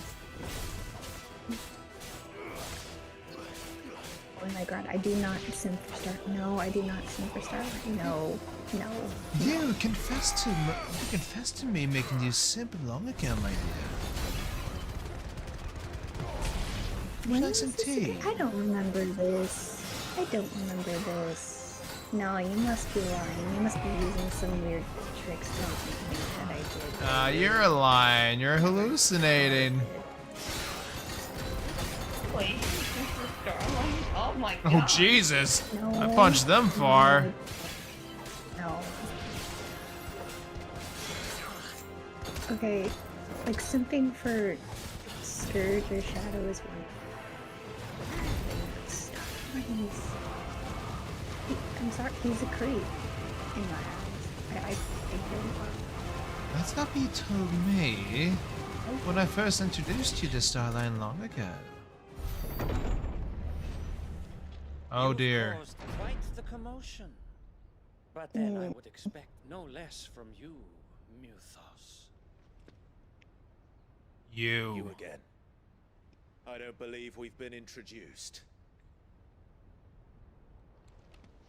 Oh my god, I do not sim for Star. No, I do not sim for Starlight. No, no. You confessed to me making you simp long ago, my dear. Would you like some tea? I don't remember this. I don't remember this. No, you must be lying. You must be using some weird tricks to make me think that I did. You're lying. You're hallucinating. Wait, this is Starlight? Oh my god. Oh, Jesus. No. I punched them far. No. Okay, like simping for Scourge or Shadow is one. I'm sorry, he's a creep in my eyes. I really. That's not what you told me when I first introduced you to Starline long ago. Oh dear. Caused quite the commotion. But then I would expect no less from you, Muthos. You again. I don't believe we've been introduced.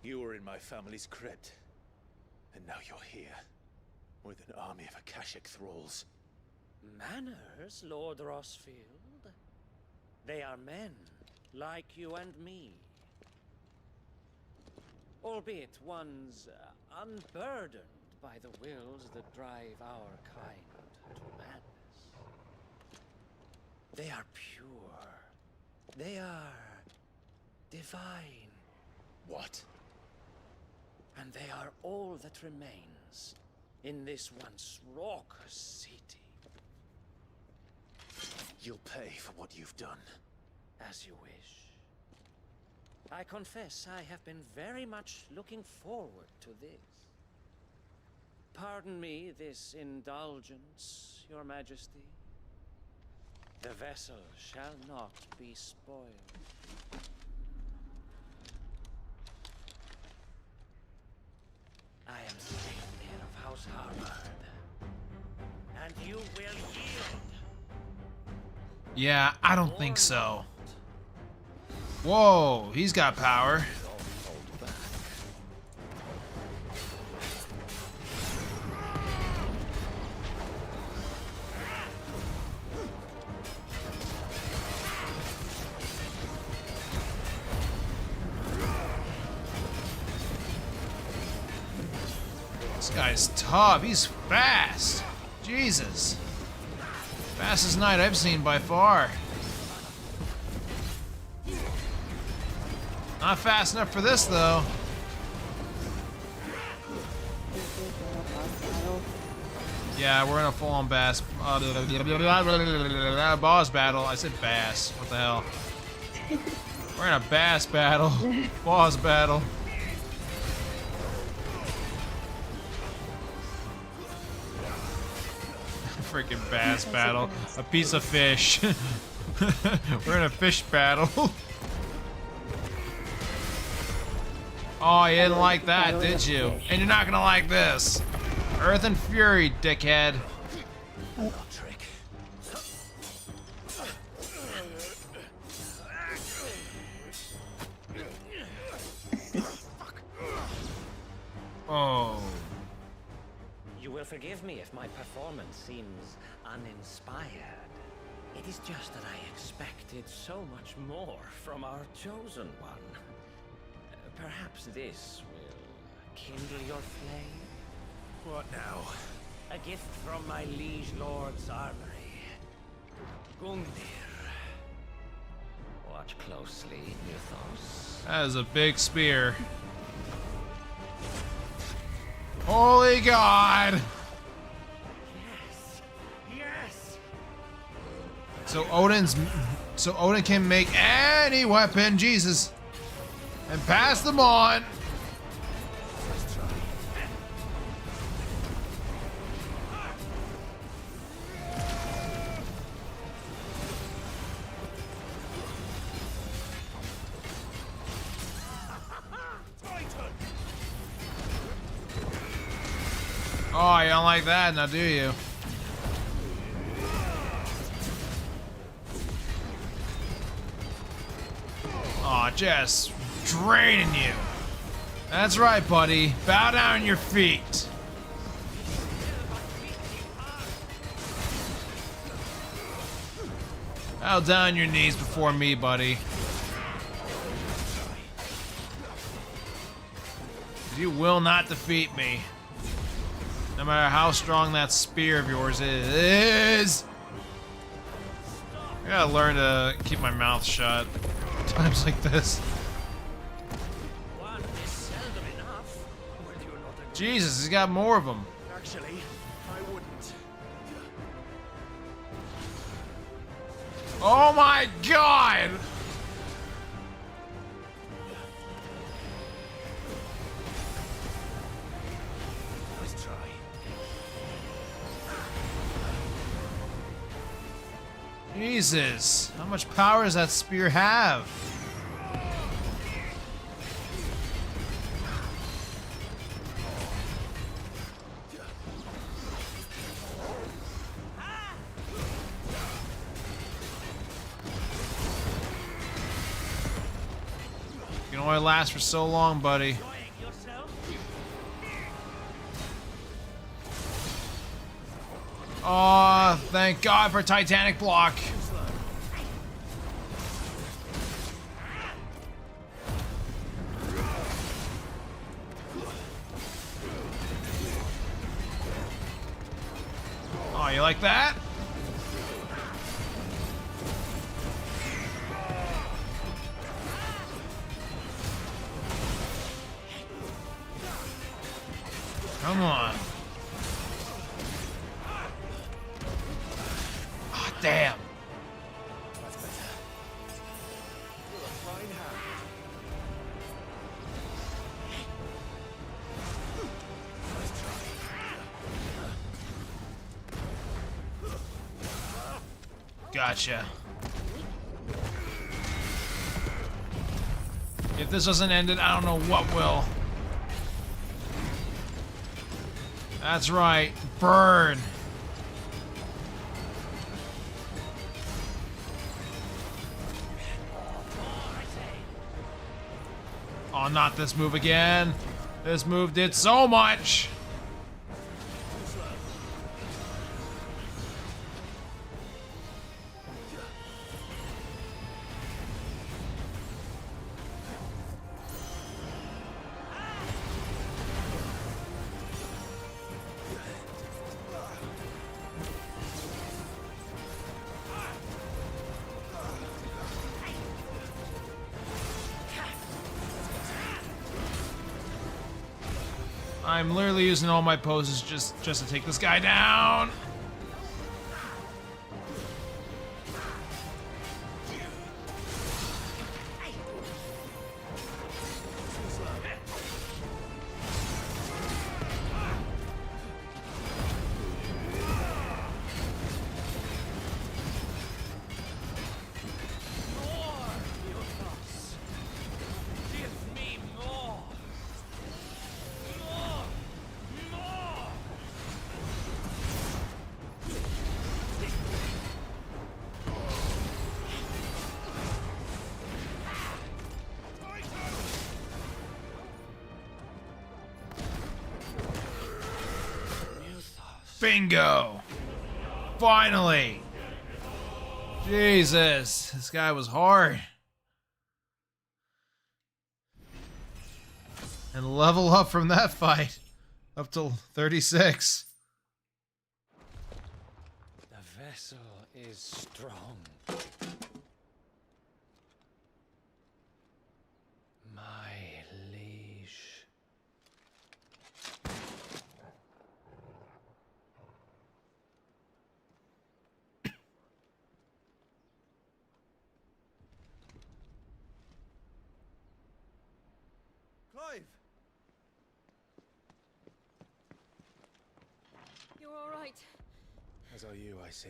You were in my family's crypt, and now you're here, with an army of Akashic thralls. Manners, Lord Rosfield? They are men, like you and me. Albeit one's unburdened by the wills that drive our kind to madness. They are pure. They are divine. What? And they are all that remains in this once raucous city. You'll pay for what you've done. As you wish. I confess I have been very much looking forward to this. Pardon me this indulgence, Your Majesty. The vessel shall not be spoiled. I am Savior of House Harvard, and you will yield. Yeah, I don't think so. Whoa, he's got power. This guy's tough. He's fast. Jesus. Fastest knight I've seen by far. Not fast enough for this, though. Yeah, we're in a full-on boss battle. I said bass. What the hell? We're in a bass battle. Boss battle. Freaking bass battle. A piece of fish. We're in a fish battle. Oh, you didn't like that, did you? And you're not gonna like this. Earth and Fury, dickhead. Oh. You will forgive me if my performance seems uninspired. It is just that I expected so much more from our chosen one. Perhaps this will kindle your flame? What now? A gift from my liege lord's armory. Gungnir. Watch closely, Mythos. That is a big spear. Holy God! Yes! Yes! So Odin can make any weapon, Jesus, and pass them on. Oh, you don't like that, now do you? Aw, just draining you. That's right, buddy. Bow down on your feet. Bow down on your knees before me, buddy. You will not defeat me. No matter how strong that spear of yours is. I gotta learn to keep my mouth shut. Times like this. Jesus, he's got more of them. Actually, I wouldn't. Oh my God! Let's try. Jesus, how much power does that spear have? You can only last for so long, buddy. Oh, thank God for Titanic block. you like that? Come on. Ah, damn. Gotcha. If this doesn't end it, I don't know what will. That's right. Burn. Oh, not this move again. This move did so much. I'm literally using all my poses just to take this guy down. Bingo! Finally! Jesus, this guy was hard. And level up from that fight. Up to 36. The vessel is strong. My liege. Clive! You're all right. As are you, I see.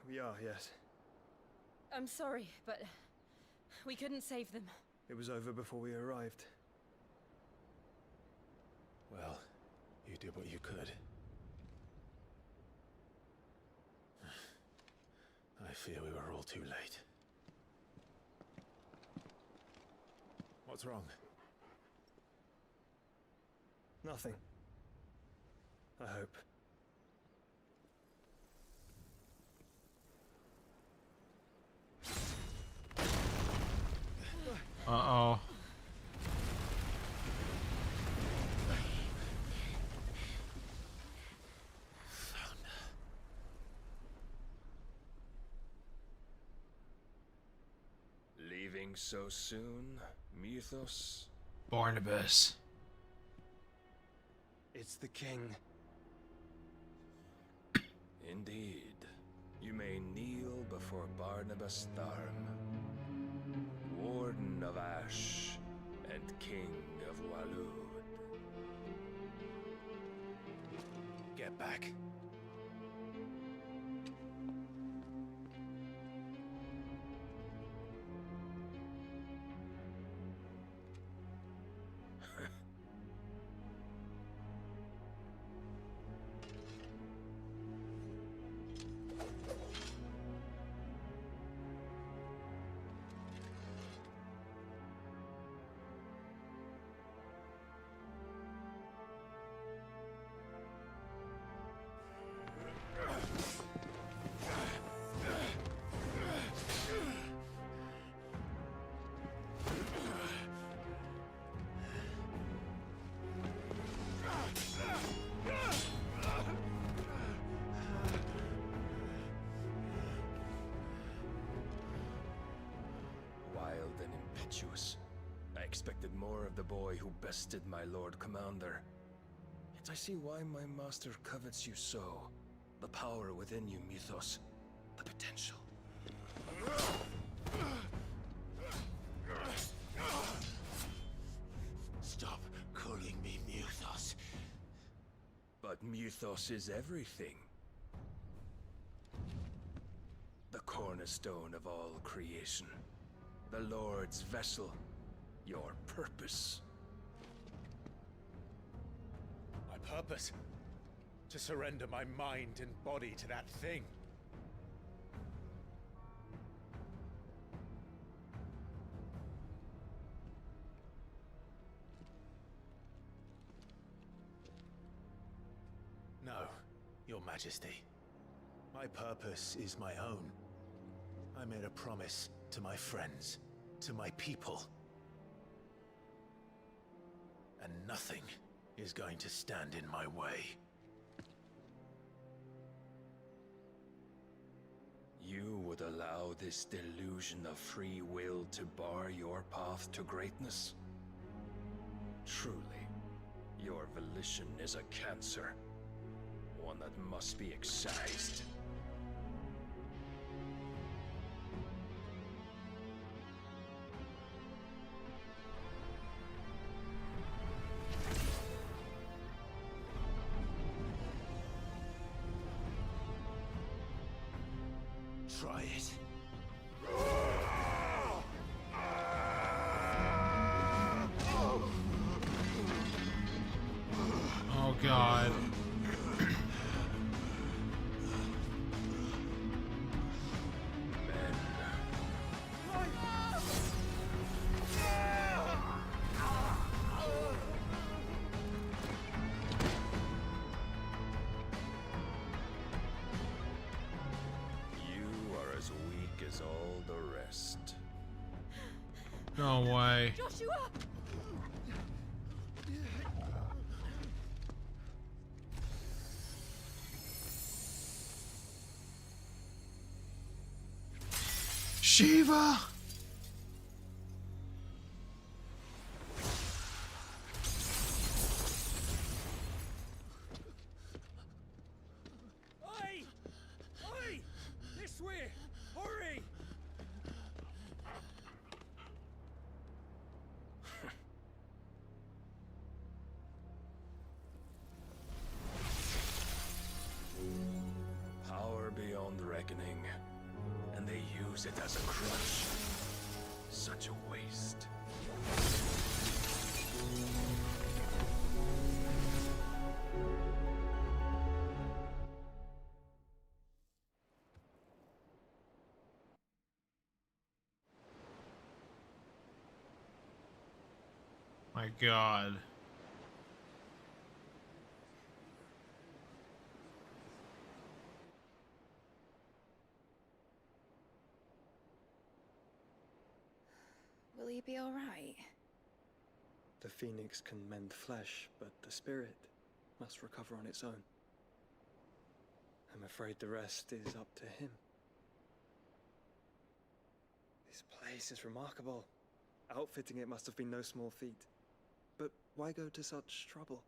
We are, yes. I'm sorry, but we couldn't save them. It was over before we arrived. Well, you did what you could. I fear we were all too late. What's wrong? Nothing. I hope. Uh-oh. Leaving so soon, Mythos? Barnabas. It's the king. Indeed. You may kneel before Barnabas Tharm, Warden of Ash and King of Waloed. Get back. expected more of the boy who bested my Lord Commander. Yet I see why my master covets you so. The power within you, Mythos. The potential. Stop calling me Mythos. But Mythos is everything. The cornerstone of all creation. The Lord's vessel. Your purpose. My purpose? To surrender my mind and body to that thing. No, Your Majesty. My purpose is my own. I made a promise to my friends, to my people. And nothing is going to stand in my way. You would allow this delusion of free will to bar your path to greatness? Truly, your volition is a cancer. One that must be excised. Try it. Oh God. All the rest. No way. Joshua! Shiva! Oi! Oi! This way! Hurry! Power beyond reckoning, and they use it as a crutch. Such a waste. My God. Will he be alright? The phoenix can mend flesh, but the spirit must recover on its own. I'm afraid the rest is up to him. This place is remarkable. Outfitting it must have been no small feat. But why go to such trouble?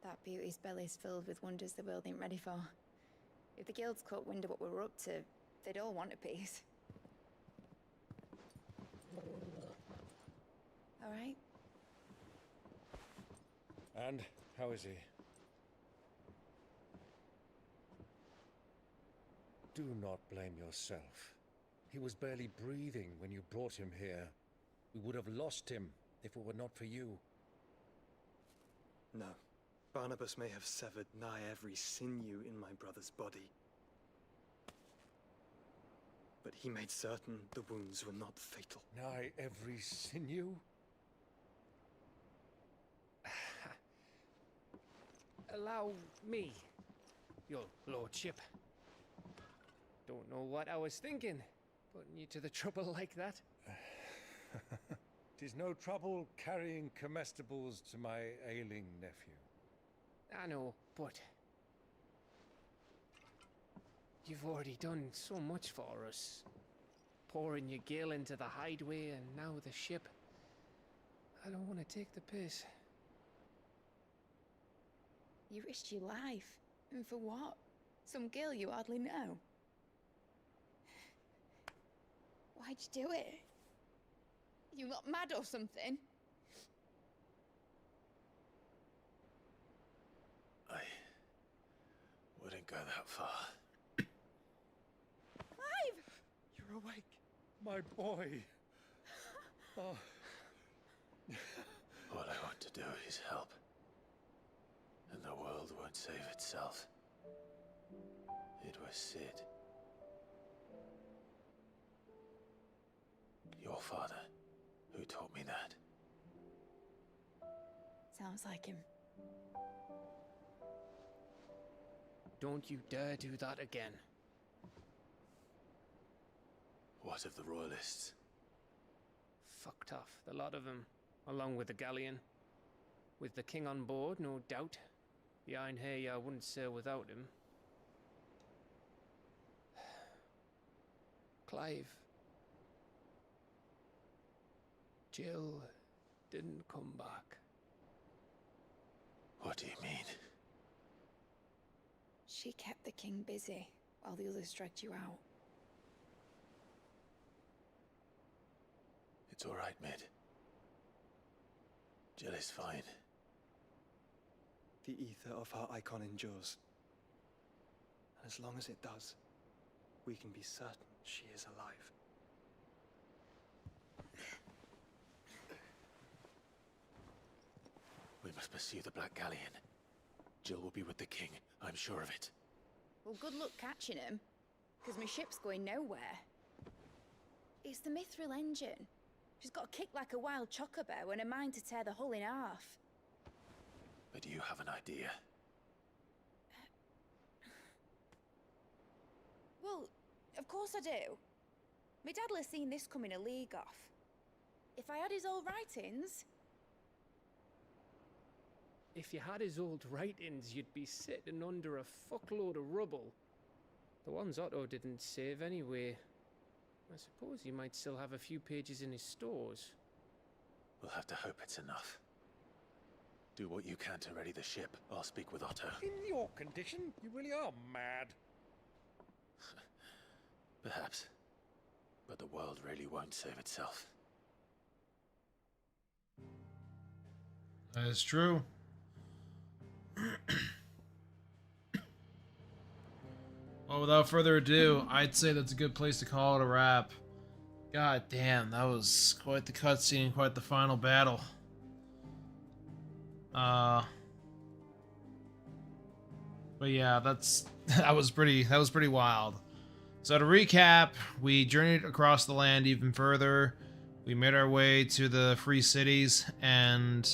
That beauty's belly's filled with wonders the world ain't ready for. If the guilds caught wind of what we're up to, they'd all want a piece. Alright? And how is he? Do not blame yourself. He was barely breathing when you brought him here. We would have lost him if it were not for you. No. Barnabas may have severed nigh every sinew in my brother's body. But he made certain the wounds were not fatal. Nigh every sinew? Allow me, your lordship. Don't know what I was thinking, putting you to the trouble like that. 'Tis no trouble carrying comestibles to my ailing nephew. I know, but you've already done so much for us. Pouring your gil into the hideaway and now the ship. I don't want to take the piss. You risked your life. And for what? Some girl you hardly know. Why'd you do it? You not mad or something? I wouldn't go that far. Clive! You're awake, my boy. Oh. All I want to do is help. And the world won't save itself. It was Sid. Your father, who taught me that. Sounds like him. Don't you dare do that again. What of the Royalists? Fucked off, the lot of them, along with the galleon. With the king on board, no doubt. The Iron Hair wouldn't sail without him. Clive. Jill didn't come back. What do you mean? She kept the king busy while the others dragged you out. It's all right, Mid. Jill is fine. The ether of her icon endures. And as long as it does, we can be certain she is alive. We must pursue the Black Galleon. Jill will be with the king, I'm sure of it. Well, good luck catching him, because my ship's going nowhere. It's the Mithril engine. She's got a kick like a wild chocobo and a mind to tear the hull in half. But do you have an idea? Well, of course I do. My dad'll have seen this coming a league off. If I had his old writings... If you had his old writings, you'd be sitting under a fuckload of rubble. The ones Otto didn't save anyway. I suppose he might still have a few pages in his stores. We'll have to hope it's enough. Do what you can to ready the ship. I'll speak with Otto. In your condition, you really are mad. Perhaps. But the world really won't save itself. That is true. Well, without further ado, I'd say that's a good place to call it a wrap. God damn, that was quite the cutscene, quite the final battle. But yeah, that was pretty wild. So to recap, we journeyed across the land even further. We made our way to the free cities and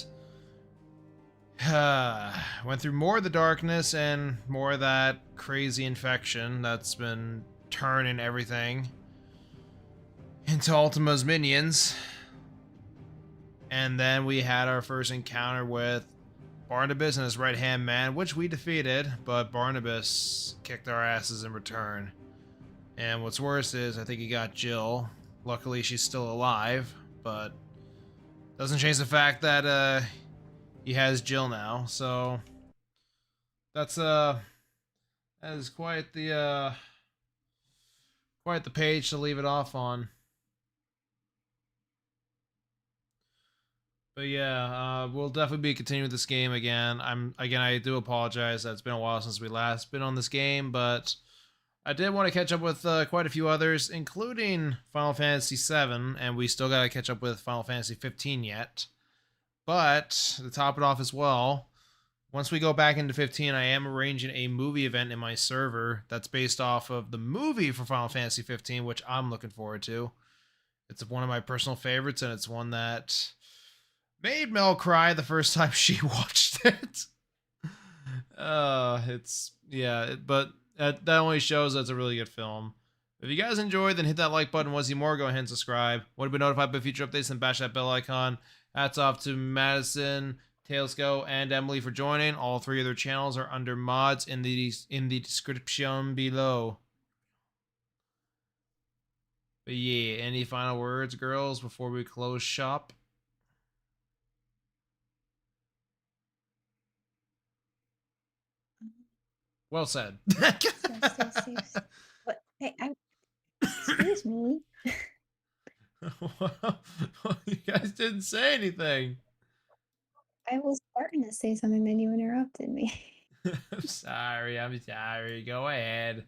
went through more of the darkness and more of that crazy infection that's been turning everything into Ultima's minions. And then we had our first encounter with Barnabas and his right-hand man, which we defeated, but Barnabas kicked our asses in return. And what's worse is, I think he got Jill. Luckily, she's still alive, but doesn't change the fact that he has Jill now. So that is quite the page to leave it off on. But yeah, we'll definitely be continuing this game again. I do apologize that it's been a while since we last been on this game, but I did want to catch up with quite a few others, including Final Fantasy VII, and we still got to catch up with Final Fantasy 15 yet. But to top it off as well, once we go back into 15, I am arranging a movie event in my server that's based off of the movie for Final Fantasy 15, which I'm looking forward to. It's one of my personal favorites, and it's one that made Mel cry the first time she watched it. But that only shows that it's a really good film. If you guys enjoyed, then hit that like button. Want to see more, go ahead and subscribe. Want to be notified by future updates, then bash that bell icon. Hats off to Madison, Tailsco, and Emily for joining. All three of their channels are under mods in the description below. But yeah, any final words, girls, before we close shop? Well said. What? Hey, excuse me. You guys didn't say anything. I was starting to say something, then you interrupted me. I'm sorry. Go ahead.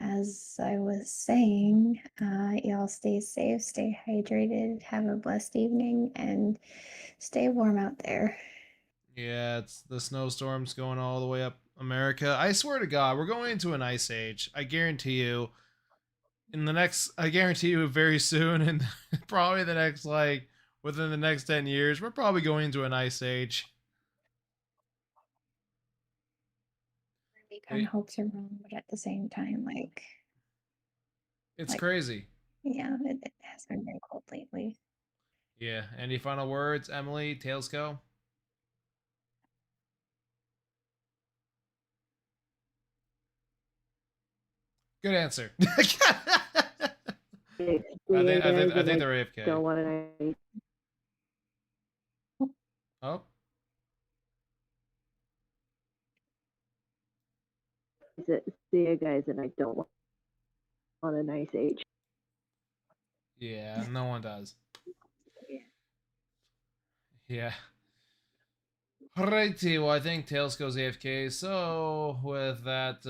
As I was saying, y'all stay safe, stay hydrated, have a blessed evening, and stay warm out there. Yeah, it's the snowstorms going all the way up America. I swear to God, we're going into an ice age. I guarantee you. I guarantee you very soon, and probably the next, like, within the next 10 years, we're probably going into an ice age. We kind of hopes are wrong, but at the same time, like... It's crazy. Yeah, it has been very cold lately. Yeah, any final words, Emily? Tails go? Good answer. I think they're AFK. Don't want to. Oh. See you guys, and I don't want a nice age. Yeah, no one does. Yeah. Alrighty, well, I think Tails goes AFK. So with that,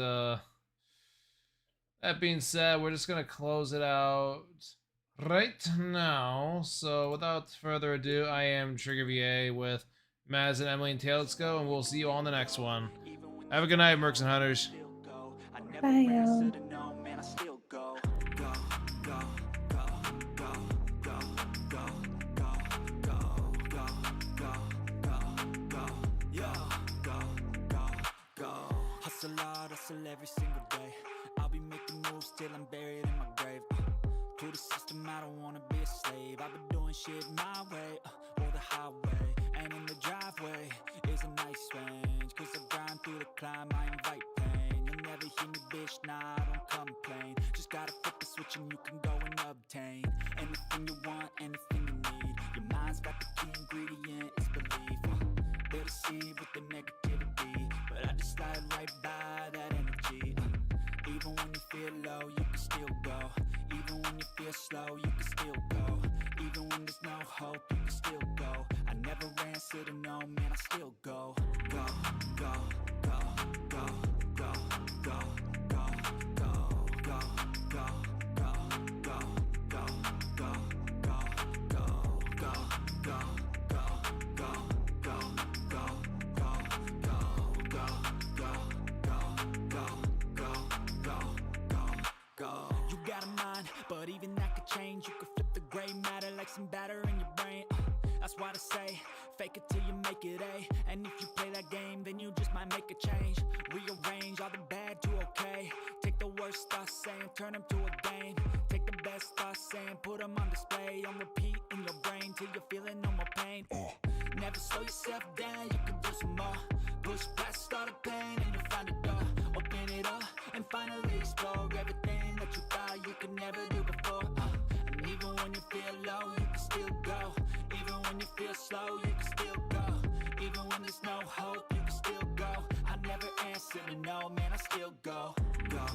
that being said, we're just gonna close it out right now. So without further ado, I am Trigger VA with Maz and Emily and Tails go, and we'll see you all in the next one. Have a good night, Mercs and Hunters. Bye, y'all. Hustle hard, hustle every single day. I'll be making moves till I'm buried in my grave. To the system, I don't wanna be a slave. I've been doing shit my way, or the highway. And in the driveway is a nice range. Cause I grind through the climb, I invite pain. You'll never hear me, bitch, nah, I don't complain. Just gotta flip the switch and you can go and obtain anything you want, anything you need. Your mind's got the key ingredient, it's belief. They deceive with the negativity, but I just slide right by that energy. Even when you feel low, you can still go. Even when you feel slow, you can still go. Even when there's no hope, you can still go. I never answer to no, man, I still go. Go, go, go, go, go, go, go, go, go, go, go, go, go, go, go, go, go, go, go, go. You got a mind, but even that could change. You could flip the gray matter like some batter in your brain. That's why I say, fake it till you make it A. And if you play that game, then you just might make a change. Rearrange all the bad to okay. Take the worst thoughts saying, turn them to a game. Take the best thoughts saying, put them on display. On repeat in your brain till you're feeling no more pain. Never slow yourself down, you can do some more. Push past all the pain and you'll find a door. Open it up and finally explore everything that you thought you could never do before. And even when you feel low, you can still go. Even when you feel slow, you can still go. Even when there's no hope, you can still go. I never answer to no, man, I still go. Go.